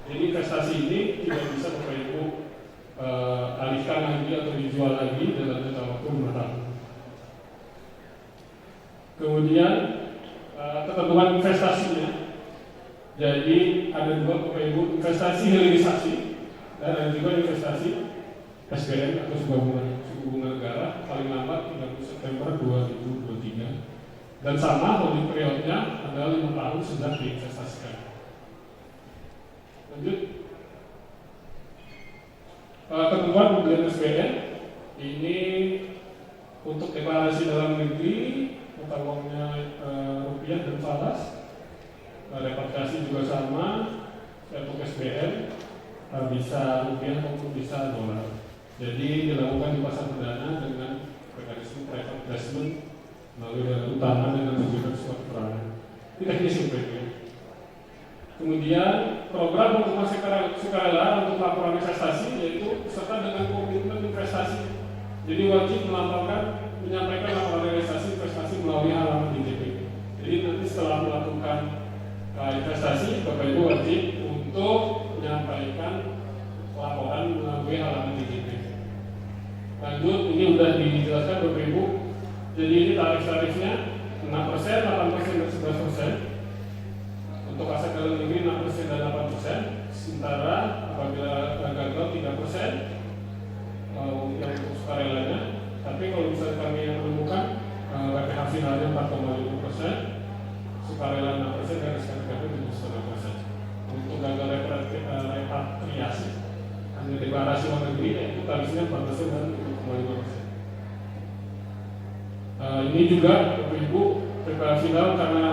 Jadi investasi ini tidak bisa Bapak Ibu alihkan lagi atau dijual lagi dalam jangka waktu 5 tahun. Kemudian ketentuan investasinya. Jadi ada 2 Bapak Ibu, investasi hilirisasi dan ada juga investasi SBN atau suku bunga negara paling lambat 30 September 2023. Dan sama holding periodnya adalah 5 tahun sejak diinvestasikan. Lanjut. Ketentuan pembelian SBN ini untuk deklarasi dalam negeri mata uangnya rupiah dan falas. Repatriasi juga sama untuk SBN bisa rupiah maupun bisa dolar. Jadi dilakukan di pasar perdana dengan mekanisme private placement melalui dana utama dengan menunjukkan surat keterangan. Ini teknis UPP. Kemudian program pengukuhan sukarela untuk laporan investasi, yaitu peserta dengan komitmen investasi. Jadi wajib menyampaikan laporan investasi melalui halaman DJP. Jadi nanti setelah melakukan investasi, Bapak Ibu wajib untuk menyampaikan laporan melalui halaman DJP. Lanjut, ini sudah dijelaskan Bapak Ibu. Jadi ini tarif-tarifnya 6%, 8%, dan 11%. Untuk aset dalam negeri 6% dan 8%. Sementara apabila gagal 3% yang untuk sukarelanya. Tapi kalau misalnya kami yang menemukan PPh finalnya 4,5%, sukarela 6% dan SKPP 7,5%. Untuk gagal repatriasi hanya deklarasi luar negeri, yaitu tarifnya 4% dan 2,5%. Ini juga Bapak Ibu PPh final karena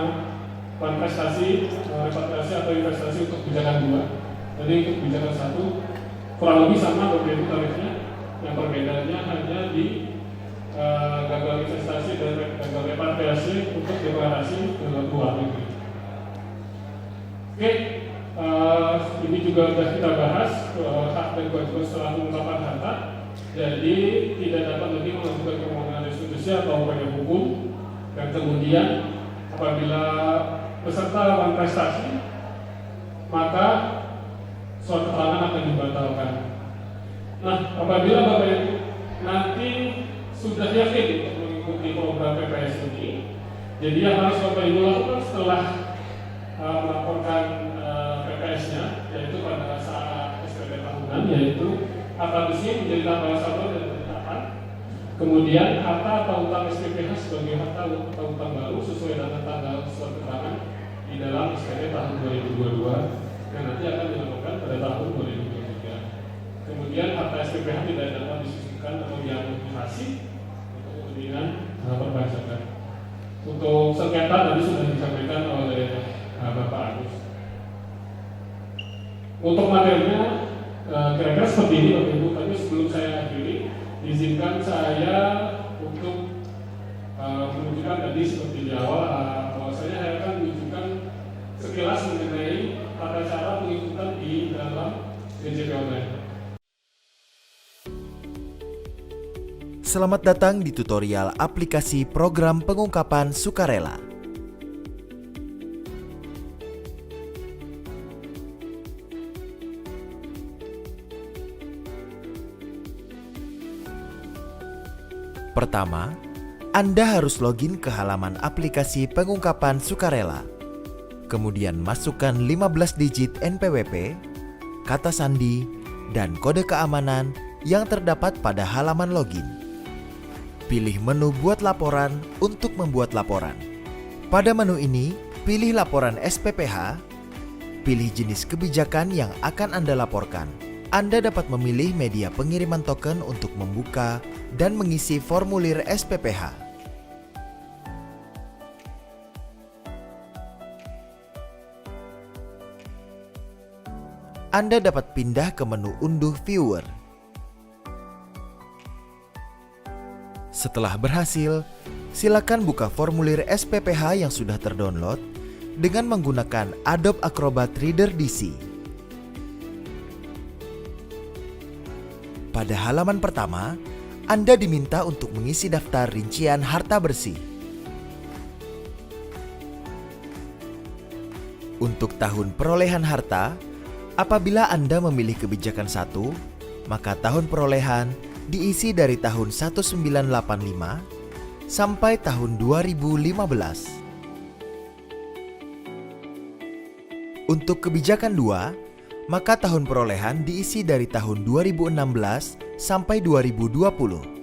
investasi, repatriasi atau investasi untuk kebijakan 2. Jadi untuk kebijakan 1 kurang lebih sama Bapak Ibu tarifnya. Yang perbedaannya hanya di gagal investasi dan gagal repatriasi untuk deklarasi ke luar negeri. Oke, ini juga sudah kita bahas hak dan kewajiban setelah pengungkapan harta. Jadi tidak dapat lagi melakukan permohonan restitusi atau upaya hukum. Dan kemudian apabila peserta lakukan prestasi, maka surat keterangan akan dibatalkan. Nah, apabila Bapak Ibu nanti sudah yakin untuk mengikuti program PPS ini, jadi yang harus Bapak Ibu lakukan setelah melaporkan PPS-nya, yaitu pada saat SPP tahunan, yaitu harta besi menjadi tambah saldo dan penetapan. Kemudian harta atau utang SPPH sebagai harta atau utang baru sesuai dengan tanggal surat keterangan di dalam SPP tahun 2022 yang nanti akan dilakukan pada tahun 2023. Kemudian harta SPPH tidak dapat disisihkan atau diakumulasi untuk kepentingan perpajakan. Untuk sengketa tadi sudah disampaikan oleh Bapak Agus. Untuk materinya kira-kira seperti ini Bapak Ibu. Tapi sebelum saya akhiri, izinkan saya untuk menunjukkan tadi seperti di awal bahwasanya saya akan menunjukkan sekilas mengenai tata cara pengikutan di dalam DJP online. Selamat datang di tutorial aplikasi program pengungkapan sukarela. Pertama, Anda harus login ke halaman aplikasi pengungkapan sukarela. Kemudian masukkan 15 digit NPWP, kata sandi, dan kode keamanan yang terdapat pada halaman login. Pilih menu buat laporan untuk membuat laporan. Pada menu ini, pilih laporan SPPH, pilih jenis kebijakan yang akan Anda laporkan. Anda dapat memilih media pengiriman token untuk membuka dan mengisi formulir SPPH. Anda dapat pindah ke menu unduh viewer. Setelah berhasil, silakan buka formulir SPPH yang sudah terdownload dengan menggunakan Adobe Acrobat Reader DC. Pada halaman pertama, Anda diminta untuk mengisi daftar rincian harta bersih. Untuk tahun perolehan harta, apabila Anda memilih kebijakan 1, maka tahun perolehan diisi dari tahun 1985 sampai tahun 2015. Untuk kebijakan 2, maka tahun perolehan diisi dari tahun 2016 sampai 2020.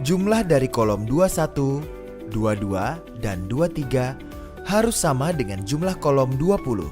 Jumlah dari kolom 21, 22, dan 23 harus sama dengan jumlah kolom 20.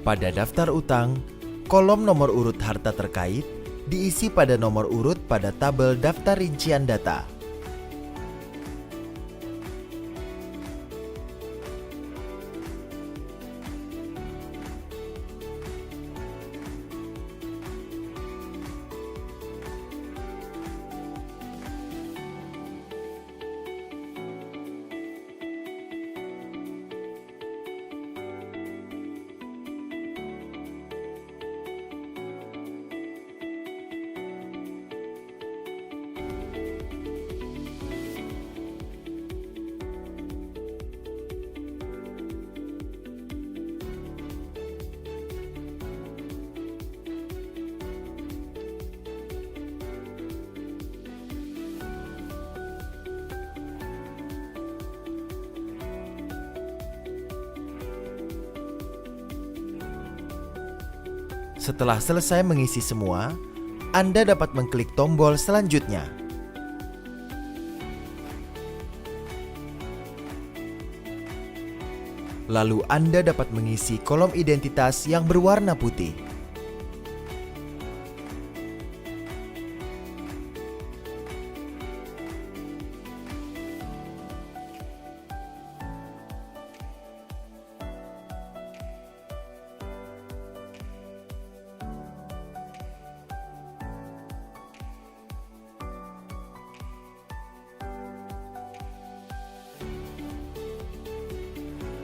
Pada daftar utang, kolom nomor urut harta terkait diisi pada nomor urut pada tabel daftar rincian data. Setelah selesai mengisi semua, Anda dapat mengklik tombol selanjutnya. Lalu Anda dapat mengisi kolom identitas yang berwarna putih.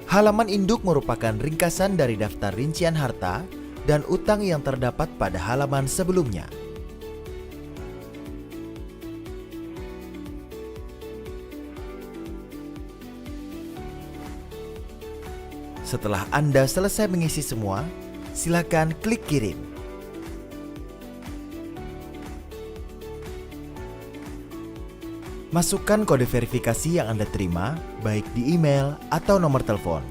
Halaman induk merupakan ringkasan dari daftar rincian harta dan utang yang terdapat pada halaman sebelumnya. Setelah Anda selesai mengisi semua, silakan klik kirim. Masukkan kode verifikasi yang Anda terima, baik di email atau nomor telepon.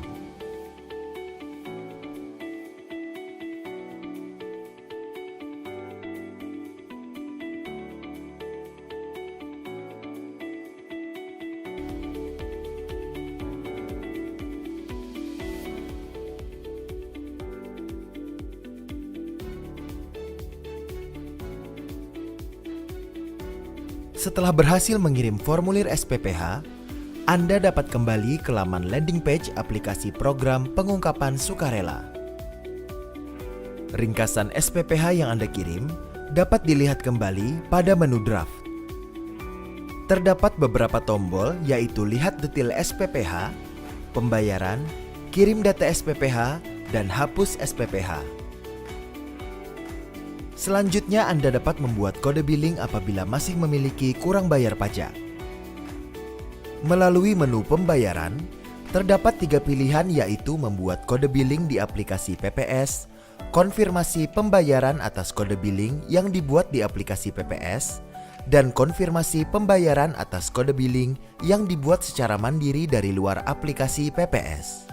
Setelah berhasil mengirim formulir SPPH, Anda dapat kembali ke laman landing page aplikasi program pengungkapan sukarela. Ringkasan SPPH yang Anda kirim dapat dilihat kembali pada menu draft. Terdapat beberapa tombol, yaitu lihat detail SPPH, pembayaran, kirim data SPPH, dan hapus SPPH. Selanjutnya, Anda dapat membuat kode billing apabila masih memiliki kurang bayar pajak. Melalui menu pembayaran, terdapat 3 pilihan, yaitu membuat kode billing di aplikasi PPS, konfirmasi pembayaran atas kode billing yang dibuat di aplikasi PPS, dan konfirmasi pembayaran atas kode billing yang dibuat secara mandiri dari luar aplikasi PPS.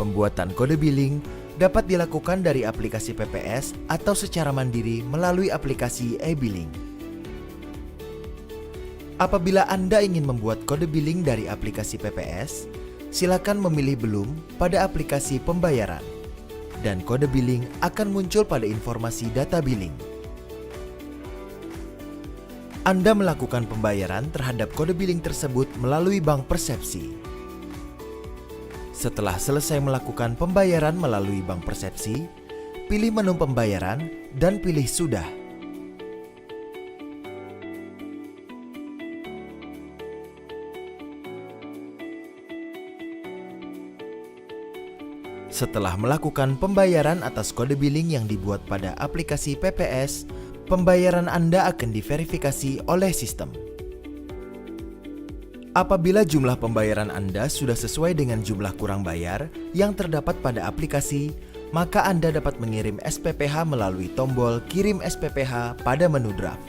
Pembuatan kode billing dapat dilakukan dari aplikasi PPS atau secara mandiri melalui aplikasi e-billing. Apabila Anda ingin membuat kode billing dari aplikasi PPS, silakan memilih belum pada aplikasi pembayaran, dan kode billing akan muncul pada informasi data billing. Anda melakukan pembayaran terhadap kode billing tersebut melalui bank persepsi. Setelah selesai melakukan pembayaran melalui bank persepsi, pilih menu pembayaran dan pilih sudah. Setelah melakukan pembayaran atas kode billing yang dibuat pada aplikasi PPS, pembayaran Anda akan diverifikasi oleh sistem. Apabila jumlah pembayaran Anda sudah sesuai dengan jumlah kurang bayar yang terdapat pada aplikasi, maka Anda dapat mengirim SPPH melalui tombol kirim SPPH pada menu draft.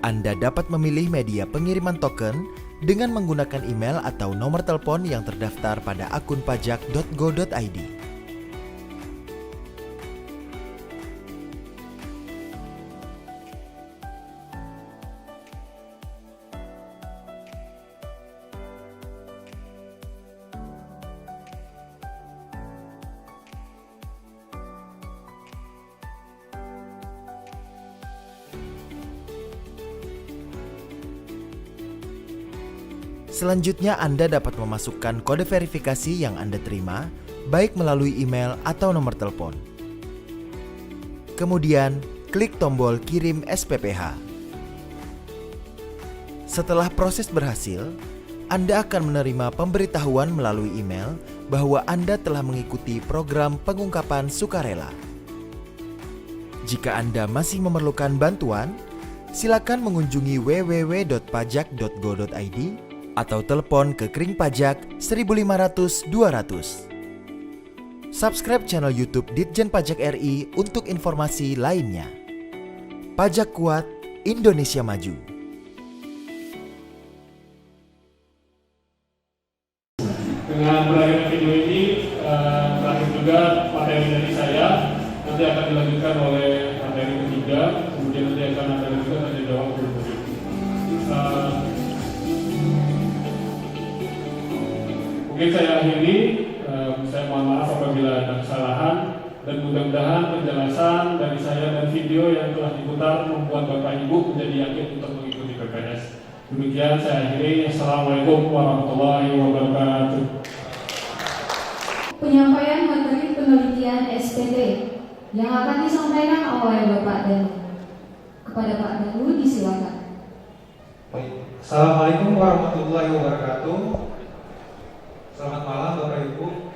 Anda dapat memilih media pengiriman token dengan menggunakan email atau nomor telepon yang terdaftar pada akun pajak.go.id. Selanjutnya Anda dapat memasukkan kode verifikasi yang Anda terima, baik melalui email atau nomor telepon. Kemudian, klik tombol kirim SPPH. Setelah proses berhasil, Anda akan menerima pemberitahuan melalui email bahwa Anda telah mengikuti program pengungkapan sukarela. Jika Anda masih memerlukan bantuan, silakan mengunjungi www.pajak.go.id atau telepon ke Kring Pajak 1500 200. Subscribe channel YouTube Ditjen Pajak RI untuk informasi lainnya. Pajak kuat, Indonesia maju. Dengan berakhirnya video ini, berakhir juga materi dari saya. Nanti akan dilanjutkan oleh materi ketiga, kemudian nanti akan ada juga tanya jawab berikutnya. Mungkin saya akhiri, saya mohon maaf apabila ada kesalahan, dan mudah-mudahan penjelasan dari saya dan video yang telah diputar membuat Bapak Ibu menjadi yakin untuk mengikuti PPS. Demikian saya akhiri. Assalamualaikum warahmatullahi wabarakatuh. Penyampaian materi penelitian SPT yang akan disampaikan oleh Bapak Danu. Kepada Pak Danu disilakan. Baik. Assalamualaikum warahmatullahi wabarakatuh. Selamat malam Bapak Ibu.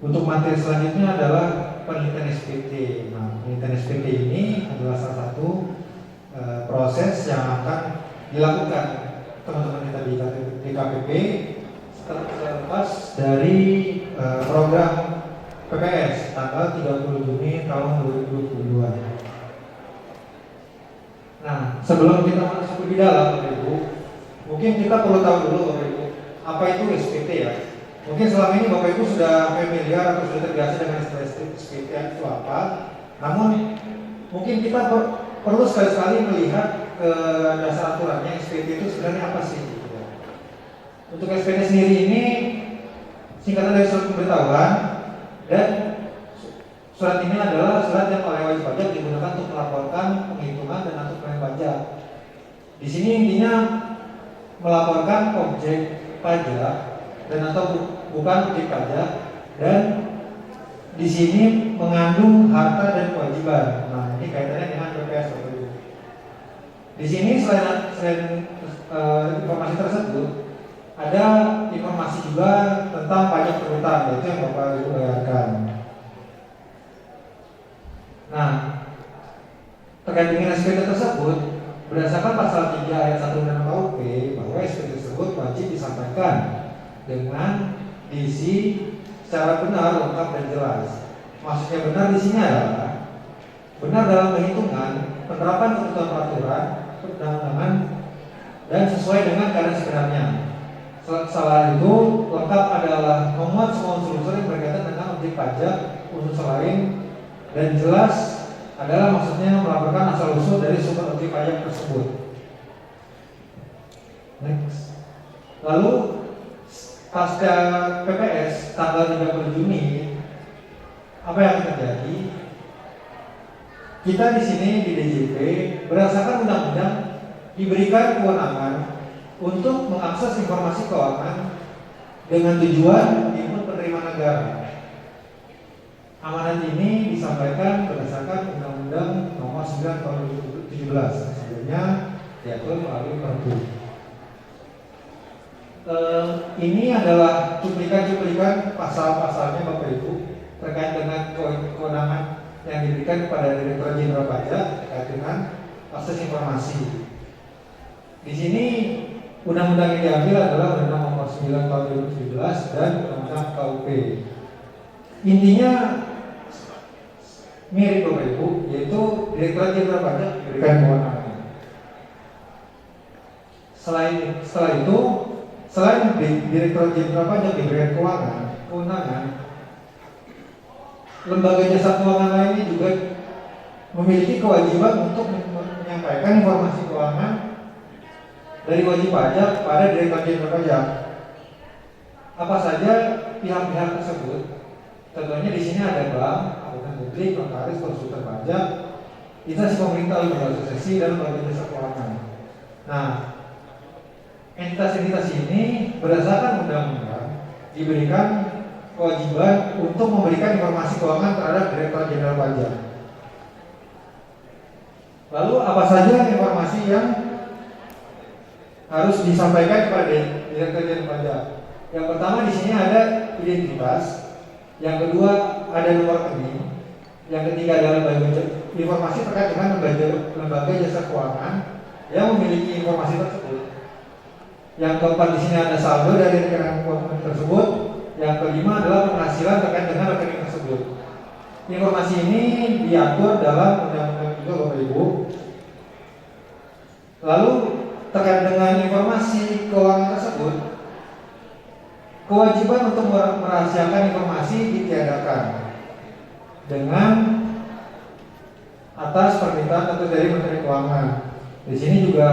Untuk materi selanjutnya adalah penelitian SPT. Nah, penelitian SPT ini adalah salah satu proses yang akan dilakukan teman-teman kita di KPP terlepas dari program PPS tanggal 30 Juni tahun 2022. Nah, sebelum kita masuk lebih dalam Bapak Ibu, mungkin kita perlu tahu dulu Bapak Ibu, apa itu SPT ya? Mungkin selama ini Bapak Ibu sudah familiar atau sudah terbiasa dengan SPT itu apa. Namun mungkin kita perlu sekali-sekali melihat ke dasar aturannya SPT itu sebenarnya apa sih? Gitu. Untuk SPT sendiri ini singkatan dari surat pemberitahuan, dan surat ini adalah surat yang oleh wajib pajak digunakan untuk melaporkan penghitungan dan untuk pembayaran pajak. Di sini intinya melaporkan objek pajak dan atau bukan objek pajak, dan di sini mengandung harta dan kewajiban. Nah, ini kaitannya dengan PPS Bapak Ibu. Di sini selain informasi tersebut, ada informasi juga tentang pajak berhutang, yaitu yang Bapak Ibu bayarkan. Nah, terkait dengan SPT tersebut, berdasarkan pasal 3 ayat 1 Undang-Undang KUP, bahwa SPT tersebut wajib disampaikan dengan diisi secara benar, lengkap dan jelas. Maksudnya benar di sini adalah benar dalam perhitungan, penerapan ketentuan peraturan, perundang-undangan, dan sesuai dengan keadaan sebenarnya. Selain itu, lengkap adalah memuat semua unsur-unsur yang berkaitan dengan objek pajak, unsur lain, dan jelas adalah maksudnya melaporkan asal-usul dari sumber objek pajak tersebut. Next. Lalu pasca PPS tanggal 30 Juni, apa yang terjadi? Kita di sini di DJP berdasarkan undang-undang diberikan kewenangan untuk mengakses informasi keuangan dengan tujuan input penerimaan negara. Amanat ini disampaikan berdasarkan Undang-Undang Nomor 9 Tahun 2017. Sebelumnya diatur melalui Perpu. Ini adalah cuplikan-cuplikan pasal-pasalnya Bapak Ibu terkait dengan kewenangan yang diberikan kepada Direktur Jenderal Pajak terkait dengan akses informasi. Di sini undang-undang yang diambil adalah Undang-Undang Nomor 9 Tahun 2017 dan Undang-Undang KUP. Intinya mirip Bapak Ibu, yaitu Direktur Jenderal Pajak diberikan kewenangan. Setelah itu, selain Direktur Jenderal Pajak diberikan kewenangan, lembaga jasa keuangan lainnya juga memiliki kewajiban untuk menyampaikan informasi keuangan dari wajib pajak pada Direktur Jenderal Pajak. Apa saja pihak-pihak tersebut? Contohnya di sini ada bank, akuntan publik, notaris, konsultan pajak, instansi pemerintah, lembaga asosiasi, dan lembaga jasa keuangan. Nah, entitas-entitas ini berdasarkan undang-undang diberikan kewajiban untuk memberikan informasi keuangan terhadap Direktorat Jenderal Pajak. Lalu apa saja informasi yang harus disampaikan kepada Direktorat Jenderal Pajak? Yang pertama di sini ada identitas, yang kedua ada nomor rekening, yang ketiga adalah informasi terkait dengan lembaga jasa keuangan yang memiliki informasi tersebut. Yang keempat di sini ada saldo dari rekening keuangan tersebut. Yang kelima adalah penghasilan terkait dengan rekening tersebut. Informasi ini diatur dalam undang-undang juga Bapak Ibu. Lalu terkait dengan informasi keuangan tersebut, kewajiban untuk merahasiakan informasi ditiadakan dengan atas permintaan tentu dari Menteri Keuangan. Di sini juga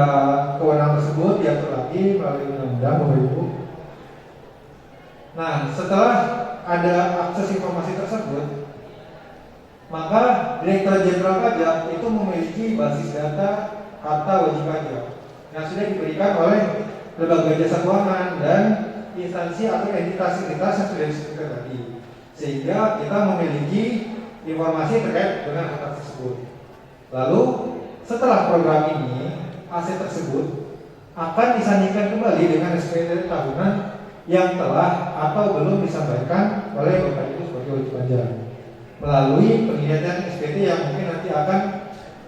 kewenangan tersebut diatur lagi melalui undang-undang Bapak Ibu. Nah, setelah ada akses informasi tersebut, maka Direktorat Jenderal Pajak itu memiliki basis data harta wajib pajak yang sudah diberikan oleh lembaga jasa keuangan dan instansi atau entitas-entitas yang sudah disebutkan tadi, sehingga kita memiliki informasi terkait dengan harta tersebut. Lalu setelah program ini, aset tersebut akan disandingkan kembali dengan SPT tahunan yang telah atau belum disampaikan oleh Bapak Ibu sebagai wajib pajak melalui penelitian SPT yang mungkin nanti akan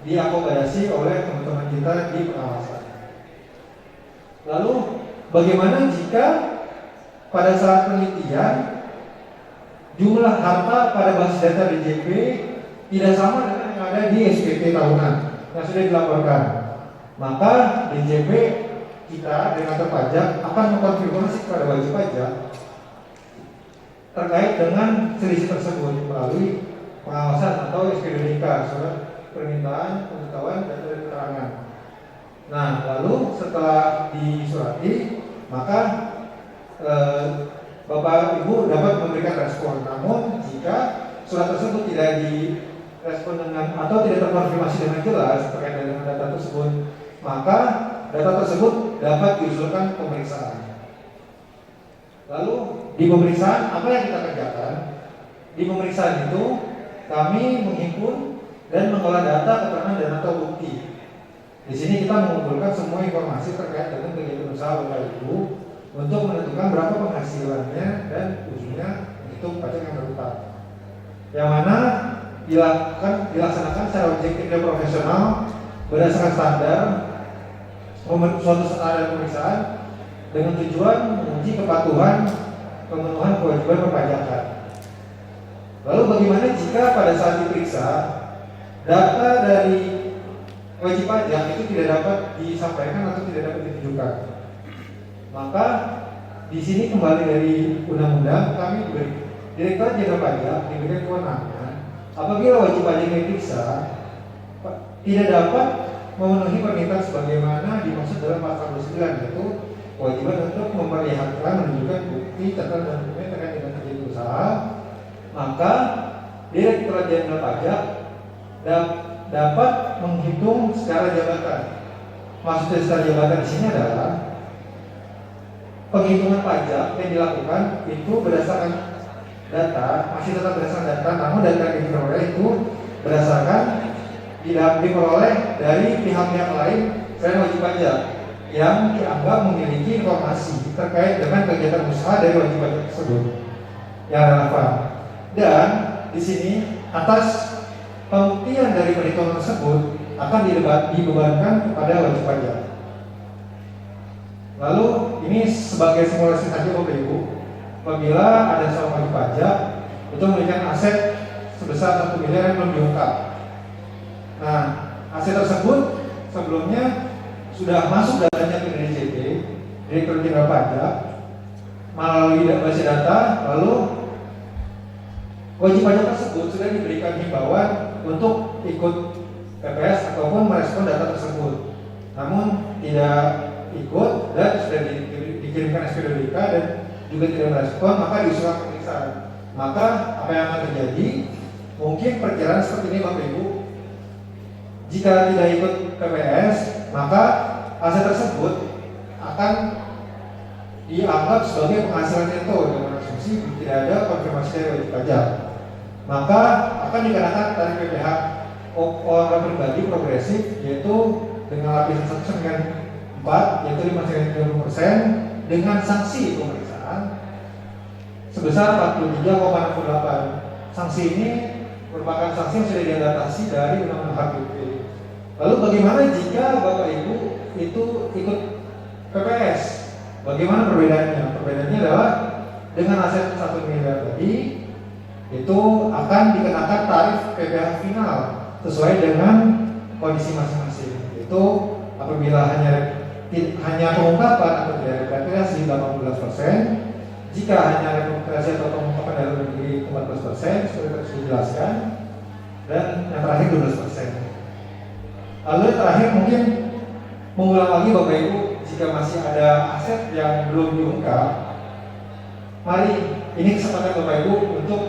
diakomodasi oleh teman-teman kita di pengawasan. Lalu bagaimana jika pada saat penelitian jumlah harta pada basis data DJP tidak sama dengan yang ada di SPT tahunan yang sudah dilaporkan? Maka DJP kita dengan pajak akan mengkonfirmasi kepada wajib pajak terkait dengan selisih tersebut melalui pengawasan atau SPDK, surat permintaan pengetahuan dan keterangan. Nah, lalu setelah disurati, maka Bapak Ibu dapat memberikan respon. Namun jika surat tersebut tidak direspon dengan atau tidak terkonfirmasi dengan jelas terkait dengan data tersebut, maka data tersebut dapat diusulkan pemeriksaan. Lalu di pemeriksaan apa yang kita kerjakan? Di pemeriksaan itu kami menghimpun dan mengolah data, keterangan dan atau bukti. Di sini kita mengumpulkan semua informasi terkait dengan kegiatan usaha Bapak Ibu untuk menentukan berapa penghasilannya dan ujungnya menghitung pajak yang berhutang. Yang mana dilaksanakan secara objektif dan profesional berdasarkan standar suatu standar pemeriksaan dengan tujuan menguji kepatuhan pemenuhan kewajiban perpajakan. Lalu bagaimana jika pada saat diperiksa data dari wajib pajak itu tidak dapat disampaikan atau tidak dapat ditunjukkan? Maka di sini kembali dari undang-undang kami Direktorat Jenderal Pajak diberikan kewenangan apabila wajib pajak yang diperiksa tidak dapat memenuhi permintaan sebagaimana dimaksud dalam pasal 29, yaitu kewajiban untuk memperlihatkan menunjukkan bukti catatan dan dokumen terkait dengan kegiatan usaha, maka Direktorat Jenderal Pajak dapat menghitung secara jabatan. Maksudnya secara jabatan di sini adalah penghitungan pajak yang dilakukan itu berdasarkan data, masih tetap berdasarkan data, namun data yang diperoleh itu berdasarkan diperoleh dari pihak-pihak lain selain wajib pajak yang dianggap memiliki informasi terkait dengan kegiatan usaha dari wajib pajak tersebut yang relevan. Dan di sini atas pembuktian dari perhitungan tersebut akan dibebankan kepada wajib pajak. Lalu ini sebagai simulasi saja Bapak Ibu, apabila ada seorang wajib pajak itu memberikan aset sebesar 1 miliar yang belum diungkap. Nah, aset tersebut sebelumnya sudah masuk datanya ke DJP, Direktorat Jenderal Pajak, melalui basis data, lalu wajib pajak tersebut sudah diberikan himbauan untuk ikut PPS ataupun merespon data tersebut. Namun tidak ikut dan sudah dikirimkan SPDK dan juga tidak merespon, maka diusulkan pemeriksaan. Maka apa yang akan terjadi? Mungkin perkiraan seperti ini Bapak Ibu. Jika tidak ikut PPS, maka aset tersebut akan dianggap sebagai penghasilan neto dengan asumsi tidak ada konfirmasi dari wajib pajak, maka akan dikenakan tarif PPh orang pribadi progresif, yaitu dengan lapisan 1 sampai 4, yaitu 5,50% dengan sanksi pemeriksaan sebesar 43,68. Sanksi ini merupakan sanksi yang sudah diadaptasi dari Undang-Undang HPP. Lalu bagaimana jika Bapak Ibu itu ikut PPS? Bagaimana perbedaannya? Perbedaannya adalah dengan aset 1 miliar tadi itu akan dikenakan tarif PPh final sesuai dengan kondisi masing-masing. Itu apabila hanya pengungkapan atau tidak repatriasi 18%, jika hanya repatriasi atau pengungkapan dalam negeri 14%, seperti tadi sudah dijelaskan, dan yang terakhir 12%. Lalu yang terakhir mungkin mengulang lagi Bapak Ibu, jika masih ada aset yang belum diungkap, mari ini kesempatan Bapak Ibu untuk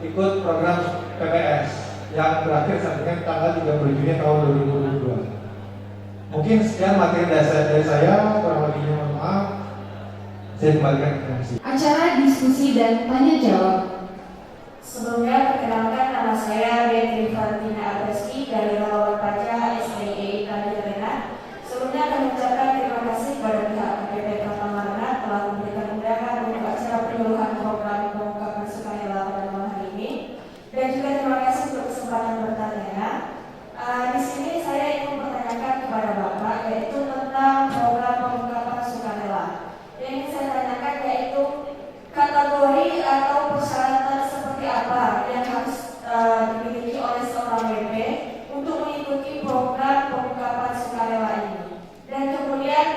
ikut program PPS yang berakhir sampai tanggal 30 Juni tahun 2022. Mungkin sekian materi dasar dari saya, kurang lebihnya mohon maaf. Saya kembalikan ke MC. Acara diskusi dan tanya jawab. Sebelumnya perkenalkan, nama saya Beatrice Valentina Agreski dari Relawan Pajak STI Kalijarena. Sebelumnya kami ucapkan terima kasih kepada pihak KPP Katamarana telah memberikan undangan untuk acara penyuluhan program pengungkapan sukarela pada malam hari ini, dan juga terima kasih untuk kesempatan bertanya. Di sini saya ingin mempertanyakan kepada Bapak yaitu tentang program pengungkapan sukarela. Yang ingin saya tanyakan yaitu kategori atau persyaratan seperti apa yang harus dimiliki oleh seorang WP untuk mengikuti program pengungkapan sukarela ini, dan kemudian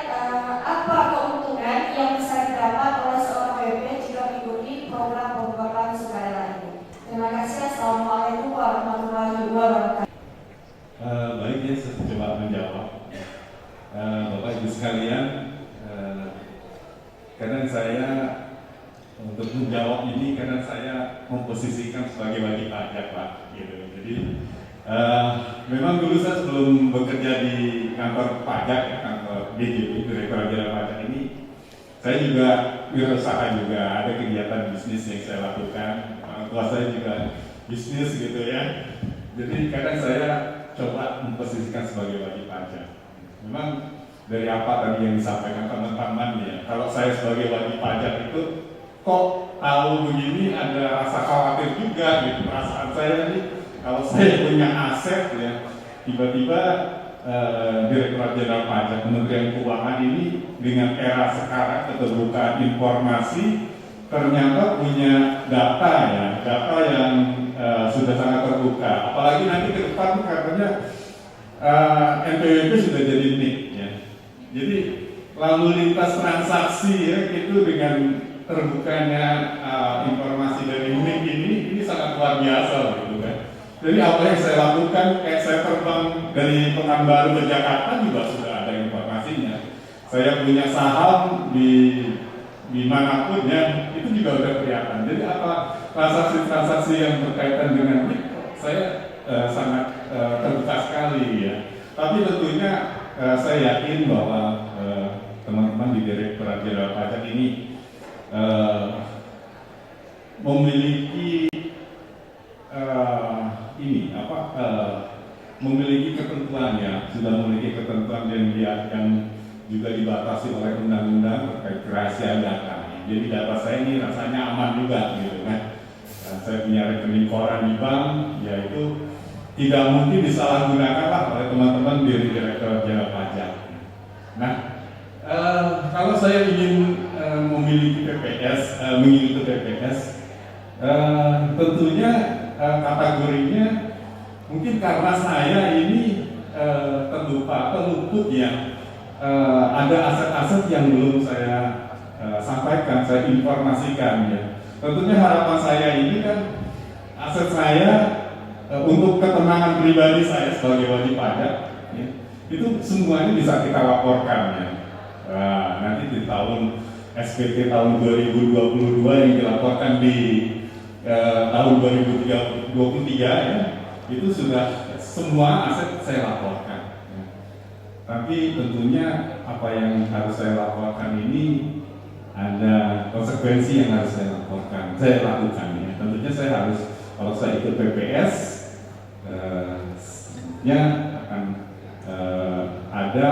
apa keuntungan yang bisa didapat oleh seorang WP jika mengikuti program pengungkapan sukarela ini. Terima kasih. Assalamualaikum warahmatullahi wabarakatuh. Baik, ya, saya coba menjawab. Bapak Ibu sekalian, karena saya untuk menjawab ini karena saya memposisikan sebagai wajib pajak, Pak. Gitu. Jadi memang dulu saya sebelum bekerja di kantor pajak, kantor DJP, Direktorat Jenderal Pajak ini, saya juga wirausaha juga, ada kegiatan bisnis yang saya lakukan. Tua saya juga bisnis gitu ya. Jadi kadang saya coba memposisikan sebagai wajib pajak. Memang dari apa tadi yang disampaikan teman-teman ya, kalau saya sebagai wajib pajak itu kok tahu begini ada rasa khawatir juga gitu. Perasaan saya nih kalau saya punya aset ya, tiba-tiba Direktorat Jenderal Pajak Kementerian Keuangan ini dengan era sekarang keterbukaan informasi ternyata punya data ya, data yang sudah sangat terbuka. Apalagi nanti ke depan katanya NPWP sudah jadi NIK ya. Jadi lalu lintas transaksi ya itu dengan terbukanya informasi dari NIK ini sangat luar biasa gitu kan. Jadi apa yang saya lakukan, kayak saya terbang dari Pekanbaru ke Jakarta juga sudah ada informasinya. Saya punya saham di manapun ya, itu juga udah kelihatan. Jadi apa transaksi-transaksi yang berkaitan dengan NIK saya sangat terbuka sekali ya. Tapi tentunya saya yakin bahwa teman-teman di Direktorat Jenderal Pajak ini memiliki memiliki ketentuan ya, sudah memiliki ketentuan yang juga dibatasi oleh undang-undang terkait kerahasiaan data. Jadi data saya ini rasanya aman juga gitu kan. Saya punya rekening koran di bank, yaitu tidak mungkin disalahgunakan lah oleh teman-teman di Direktorat Jenderal Pajak. Nah, kalau saya ingin memiliki PPS, mengikuti PPS, tentunya kategorinya mungkin karena saya ini terluput ya, ada aset-aset yang belum saya sampaikan, saya informasikan ya. Tentunya harapan saya ini kan aset saya untuk ketenangan pribadi saya sebagai wajib pajak ya, itu semuanya bisa kita laporkan ya. Nanti di tahun SPT tahun 2022 yang dilaporkan di tahun 2023 ya, itu sudah semua aset saya laporkan ya. Tapi tentunya apa yang harus saya laporkan ini ada konsekuensi yang harus saya lakukan ya. Tentunya saya harus, kalau saya ikut PPS nya akan ada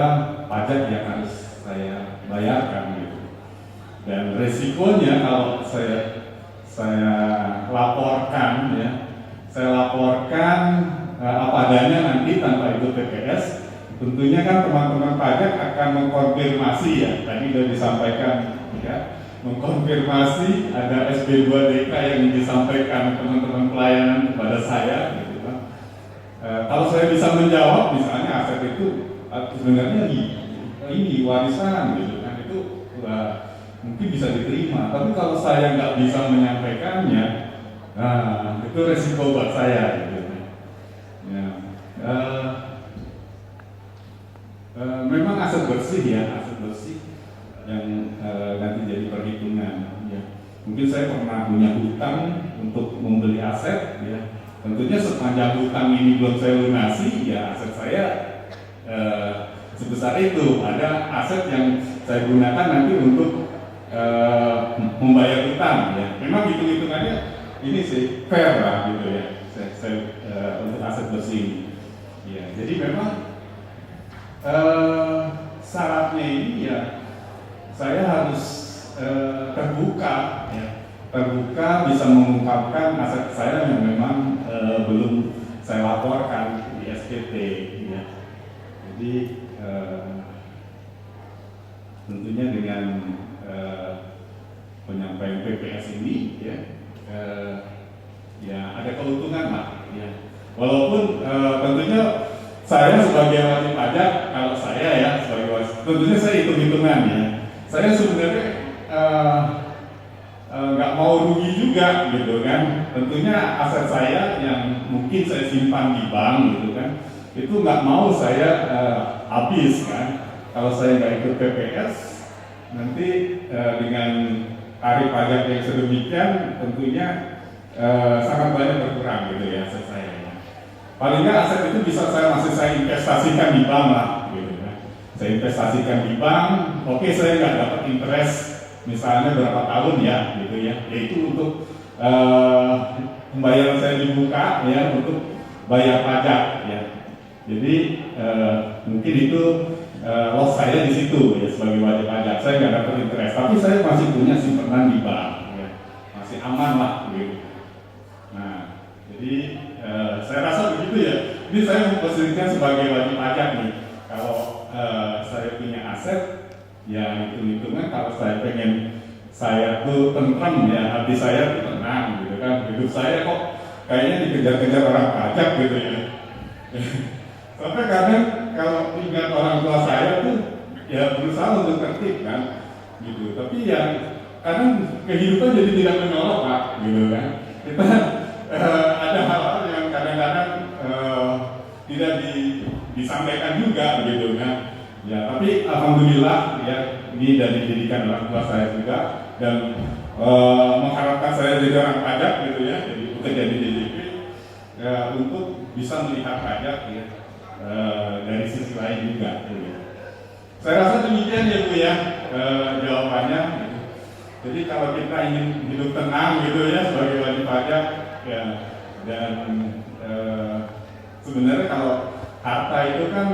pajak yang harus saya bayarkan gitu. Dan resikonya kalau saya laporkan ya, saya laporkan apa adanya nanti tanpa ikut PPS. Tentunya kan teman-teman pajak akan mengkonfirmasi ya, tadi sudah disampaikan ya, mengkonfirmasi ada SB2DK yang disampaikan teman-teman pelayanan kepada saya gitu kan. Kalau saya bisa menjawab misalnya aset itu sebenarnya ini warisan gitu kan, itu mungkin bisa diterima. Tapi kalau saya nggak bisa menyampaikannya, nah itu resiko buat saya gitu kan. Ya. Memang aset bersih ya, aset bersih yang nanti jadi perhitungan ya. Mungkin saya pernah punya hutang untuk membeli aset ya. Tentunya sepanjang hutang ini belum saya lunasi ya, aset saya sebesar itu. Ada aset yang saya gunakan nanti untuk membayar hutang ya. Memang hitung-hitungannya ini sih fair lah gitu ya. Untuk aset bersih ya. Jadi memang syaratnya ini ya saya harus terbuka ya, terbuka bisa mengungkapkan aset saya yang memang belum saya laporkan di SPT ya. Jadi tentunya dengan penyampaian PPS ini ya, ya ada keuntungan lah ya. Walaupun tentunya saya sebagai wajib pajak, kalau saya ya sebagai wajib, tentunya saya hitung-hitungan ya. Saya sebenarnya nggak mau rugi juga gitu kan. Tentunya aset saya yang mungkin saya simpan di bank gitu kan, itu nggak mau saya habis kan. Kalau saya nggak ikut PPS, nanti dengan tarif pajak yang sedemikian, tentunya sangat banyak berkurang gitu ya aset saya. Paling nggak aset itu bisa saya investasikan di bank lah, gitu kan. Saya investasikan di bank, oke saya nggak dapat interest misalnya berapa tahun ya, gitu ya. Yaitu untuk pembayaran saya dibuka ya untuk bayar pajak ya. Jadi mungkin itu loss saya di situ ya sebagai wajib pajak. Saya nggak dapat interest, tapi saya masih punya simpanan di bank, ya. Masih aman lah, gitu. Nah, jadi saya rasa begitu ya. Ini saya memposisikan sebagai wajib pajak nih. Kalau saya punya aset, ya hitung-hitungan kalau saya pengen saya tuh tentram ya, hati saya tuh tenang gitu kan. Hidup saya kok kayaknya dikejar-kejar orang pajak gitu ya. Sampai kadang kalau ingat orang tua saya tuh ya berusaha untuk tertib kan, gitu. Tapi ya kadang kehidupan jadi tidak menolong Pak, gitu kan. Kita ada hal-hal yang kadang-kadang tidak disampaikan juga gitu kan. Ya tapi alhamdulillah ya ini dari didikan orang tua saya juga dan mengharapkan saya jadi orang pajak gitu ya, jadi bekerja di DJP ya, untuk bisa melihat pajak ya dari sisi lain juga. Gitu. Saya rasa demikian ya Bu ya jawabannya. Gitu. Jadi kalau kita ingin hidup tenang gitu ya sebagai wajib pajak ya, dan sebenarnya kalau harta itu kan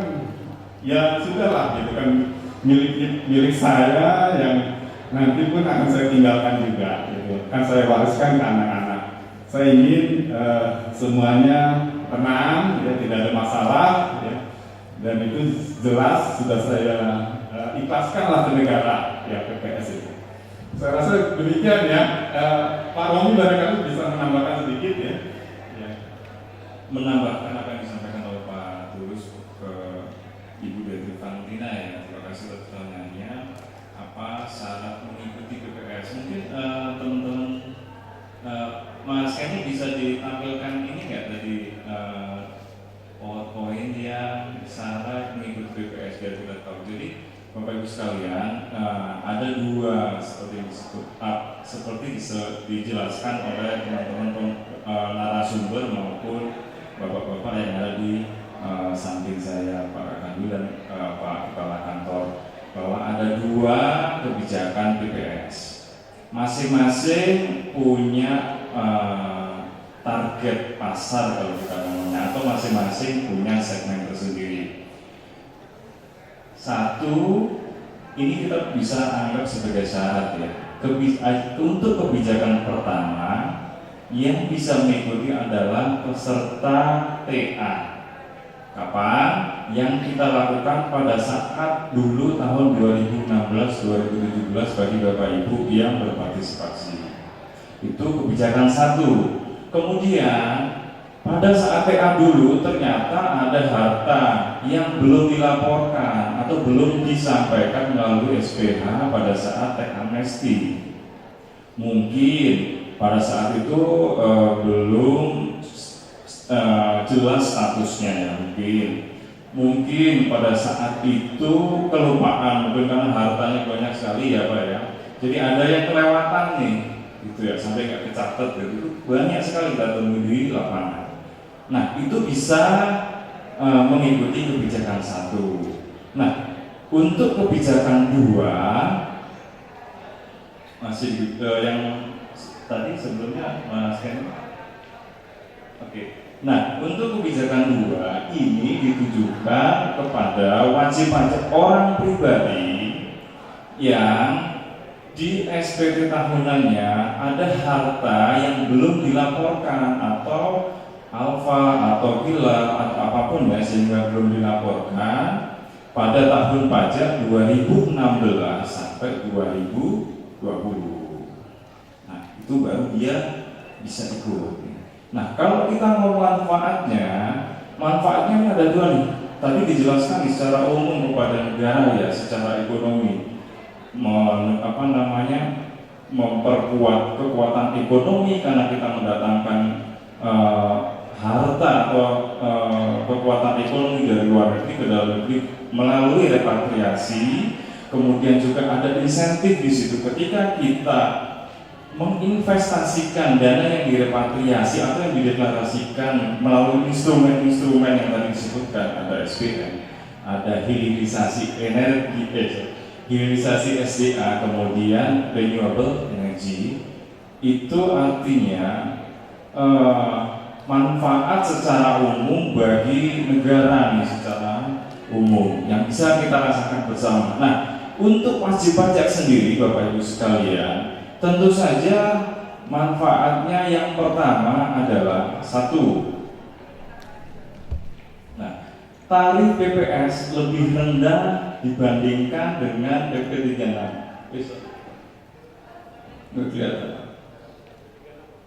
ya sudahlah gitu kan milik saya yang nanti pun akan saya tinggalkan juga gitu. Kan saya wariskan ke anak-anak. Saya ingin semuanya tenang ya, tidak ada masalah ya. Dan itu jelas sudah saya ikhlaskanlah ke negara ya PPS itu. Saya rasa demikian ya. Pak Romi barangkali bisa menambahkan sedikit ya. Menambahkan apa yang disampaikan oleh Pak Tulus ke Ibu Detri Valentina ya. Terima kasih atas pertanyaannya. Apa syarat mengikuti PPS? Mungkin teman-teman Mas Kenny bisa ditampilkan ini nggak dari PowerPoint yang syarat mengikuti PPS biar kita tahu. Jadi Bapak Ibu sekalian ada dua seperti dijelaskan oleh teman-teman narasumber maupun bapak-bapak yang ada di samping saya Pak Kanwi dan Pak Kepala Kantor bahwa ada 2 kebijakan PPS. Masing-masing punya target pasar kalau kita ngomongnya, atau masing-masing punya segmen tersendiri. Satu, ini kita bisa anggap sebagai syarat ya. Untuk kebijakan pertama yang bisa mengikuti adalah peserta TA. Kapan? Yang kita lakukan pada saat dulu tahun 2016-2017 bagi Bapak Ibu yang berpartisipasi. Itu kebijakan satu. Kemudian pada saat TA dulu ternyata ada harta yang belum dilaporkan atau belum disampaikan melalui SPH pada saat teks amnesti. Mungkin pada saat itu belum jelas statusnya ya, mungkin pada saat itu kelupaan, mungkin karena hartanya banyak sekali ya Pak ya. Jadi ada yang kelewatan nih, gitu ya, sampai nggak kecatat gitu. Banyak sekali kita temui di lapangan. Nah itu bisa mengikuti kebijakan satu. Nah untuk kebijakan 2 masih yang tadi sebelumnya Mas Ken. Oke. Nah untuk kebijakan 2 ini ditujukan kepada wajib pajak orang pribadi yang di SPT tahunannya ada harta yang belum dilaporkan atau alfa atau hilal atau apapun ya, sehingga belum dilaporkan pada tahun pajak 2016 sampai 2020. Nah itu baru dia bisa ikut. Nah kalau kita mau manfaatnya ini ada 2 nih. Tadi dijelaskan secara umum kepada negara ya, secara ekonomi. Memperkuat kekuatan ekonomi karena kita mendatangkan harta atau kekuatan ekonomi dari luar negeri ke dalam negeri melalui repatriasi. Kemudian juga ada insentif di situ ketika kita menginvestasikan dana yang direpatriasi atau yang dideklarasikan melalui instrumen-instrumen yang tadi disebutkan, ada SPN, ada hilirisasi energi, hilirisasi SDA, kemudian renewable energy. Itu artinya manfaat secara umum bagi negara nih, secara umum yang bisa kita rasakan bersama. Nah, untuk wajib pajak sendiri Bapak Ibu sekalian, tentu saja manfaatnya yang pertama adalah 1. Nah, tarif PPS lebih rendah dibandingkan dengan PP 36. Nggak kelihatan.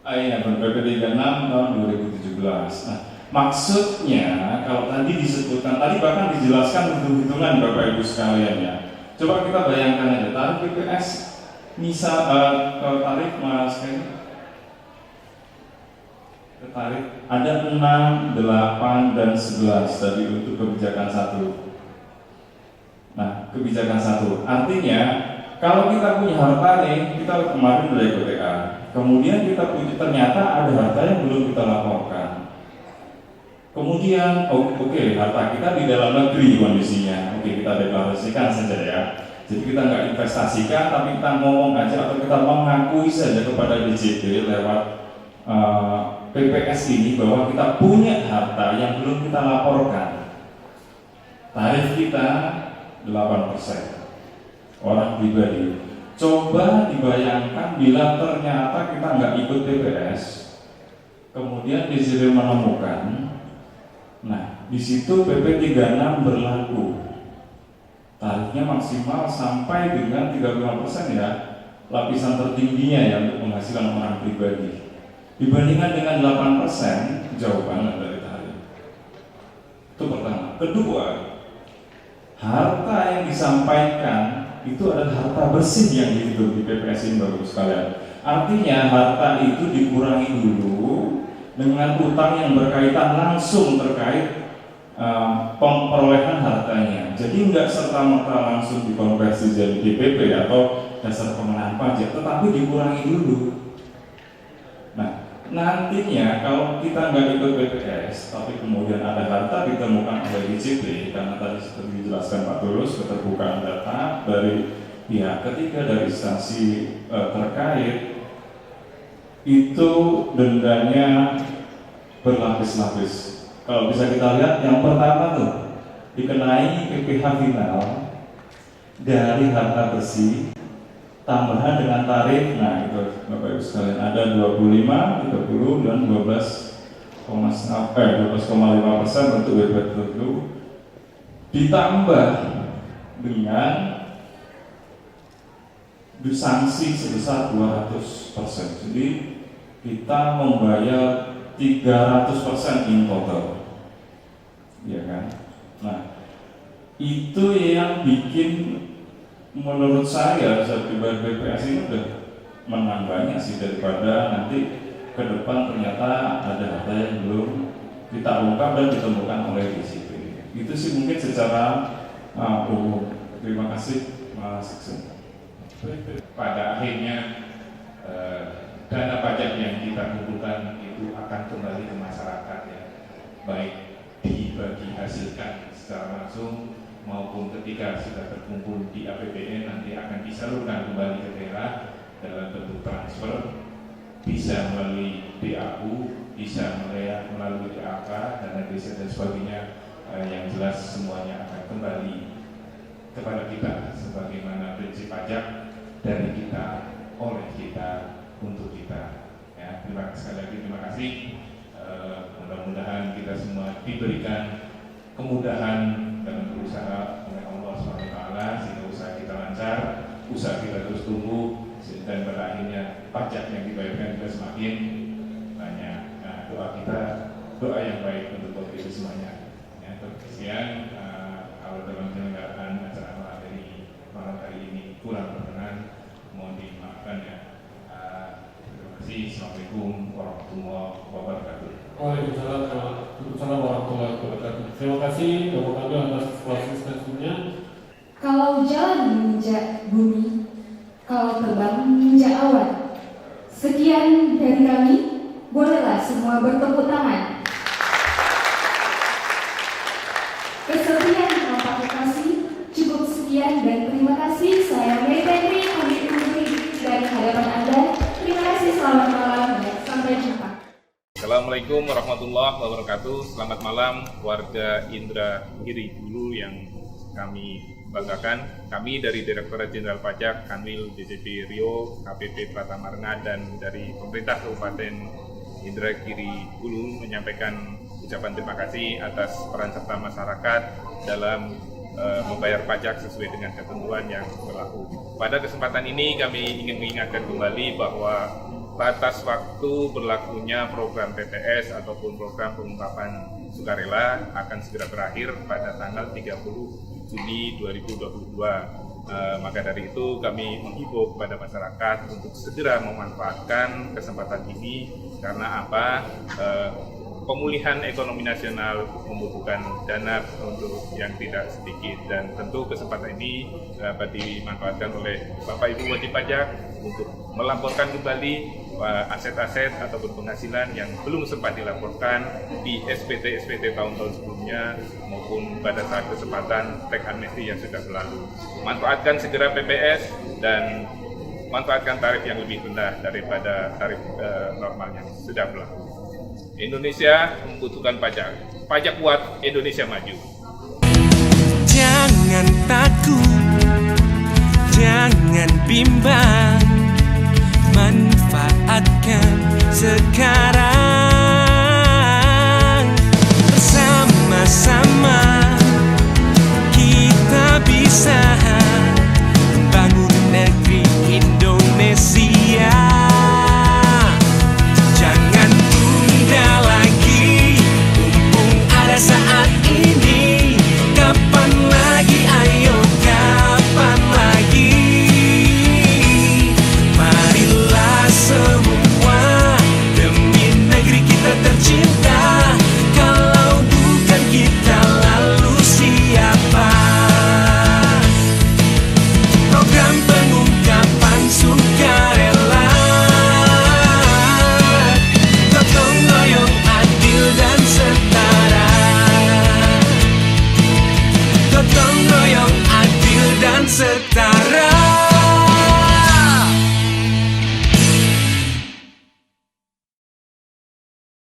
Iya, PP 36 tahun 2017. Nah, maksudnya kalau tadi disebutkan, tadi bahkan dijelaskan hitung-hitungan Bapak Ibu sekalian ya. Coba kita bayangkan aja tarif PPS. Misal kalau tarif Mas Ken, tarif ada 6, 8, dan 11 tadi untuk kebijakan 1. Nah, kebijakan 1 artinya kalau kita punya harta nih, kita kemarin udah ikut TA, kemudian kita punya, ternyata ada harta yang belum kita laporkan. Kemudian oke, harta kita di dalam negeri kondisinya, oke, kita deklarasikan saja ya. Jadi kita nggak investasikan, tapi kita ngomong aja atau kita mengakui saja kepada DJP lewat PPS ini bahwa kita punya harta yang belum kita laporkan. Tarif kita 8% orang pribadi. Coba dibayangkan bila ternyata kita nggak ikut PPS, kemudian DJP menemukan, nah di situ PP 36 berlaku. Tarifnya maksimal sampai dengan 35% ya, lapisan tertingginya ya untuk penghasilan orang pribadi. Dibandingkan dengan 8%, jauh banget dari tarif. Itu pertama. Kedua, harta yang disampaikan itu adalah harta bersih yang dihitung di PPS ini Bapak Ibu sekalian. Artinya harta itu dikurangi dulu dengan utang yang berkaitan langsung terkait perolehan hartanya. Jadi enggak serta-merta langsung dikonversi jadi DPP atau dasar pengenaan pajak, tetapi dikurangi dulu. Nah, nantinya kalau kita nggak ikut BPS, tapi kemudian ada harta ditemukan oleh DJP, karena tadi seperti dijelaskan Pak Tulus, keterbukaan data dari pihak ketiga dari instansi terkait, itu dendanya berlapis-lapis. Kalau bisa kita lihat, yang pertama tuh dikenai PPh final dari harta bersih tambahan dengan tarif, nah itu Bapak Ibu sekalian ada 25, 30 dan 12,5% untuk BPH tertentu, ditambah dengan sanksi sebesar 200%. Jadi kita membayar 300% in total, ya kan? Nah, itu yang bikin menurut saya pribadi BPS ini udah menang banyak sih, daripada nanti ke depan ternyata ada data yang belum kita ungkap dan ditemukan oleh DJP. Itu sih mungkin secara umum. Terima kasih Mas Iksan. Pada akhirnya dana pajak yang kita kumpulkan itu akan kembali ke masyarakat, ya, baik dibagi hasilkan secara langsung maupun ketika sudah terkumpul di APBN nanti akan disalurkan kembali ke daerah dalam bentuk transfer, bisa melalui DAU, bisa melalui DAK, dana desa dan sebagainya. Yang jelas semuanya akan kembali kepada kita sebagaimana prinsip pajak dari kita, oleh kita, untuk kita. Ya, sekali lagi terima kasih. Mudah-mudahan kita semua diberikan kemudahan dalam berusaha oleh Allah SWT, sehingga usaha kita lancar, usaha kita terus tumbuh, dan pada akhirnya pajak yang dibayarkan juga semakin banyak. Nah, doa kita, doa yang baik untuk Bapak Ibu semuanya. Ya, sekian kalau dalam penyelenggaraan acara malam hari ini kurang berkenan, mohon dimaafkan ya. Terima kasih. Assalamualaikum warahmatullahi wabarakatuh. Waalaikumsalam warahmatullahi wabarakatuh. Terima kasih Bapak Kabel atas klarifikasinya. Kalau jalan menginjak bumi, kalau terbang menginjak awan. Sekian dari kami, bolehlah semua bertepuk tangan. Kesekian tampak kasih, cukup sekian dan terima kasih. Saya Mei Petri, pamit undur diri dari hadapan Anda. Terima kasih, selamat malam dan sampai jumpa. Assalamualaikum warahmatullahi wabarakatuh. Selamat malam warga Indragiri Hulu yang kami banggakan. Kami dari Direktorat Jenderal Pajak, Kanwil DJP Rio, KPP Pratamarga, dan dari pemerintah Kabupaten Indragiri Hulu menyampaikan ucapan terima kasih atas peran serta masyarakat dalam membayar pajak sesuai dengan ketentuan yang berlaku. Pada kesempatan ini kami ingin mengingatkan kembali bahwa batas waktu berlakunya program PPS ataupun program pengungkapan sukarela akan segera berakhir pada tanggal 30 Juni 2022. Maka dari itu kami menghimbau kepada masyarakat untuk segera memanfaatkan kesempatan ini, karena apa? Pemulihan ekonomi nasional membutuhkan dana untuk yang tidak sedikit, dan tentu kesempatan ini dapat dimanfaatkan oleh Bapak Ibu wajib pajak untuk melaporkan kembali aset-aset ataupun penghasilan yang belum sempat dilaporkan di SPT tahun-tahun sebelumnya maupun pada saat kesempatan tax amnesty yang sudah berlalu. Manfaatkan segera PPS dan manfaatkan tarif yang lebih rendah daripada tarif normal yang sudah berlaku. Indonesia membutuhkan pajak. Pajak kuat, Indonesia maju. Jangan takut, jangan bimbang, manfaatkan sekarang.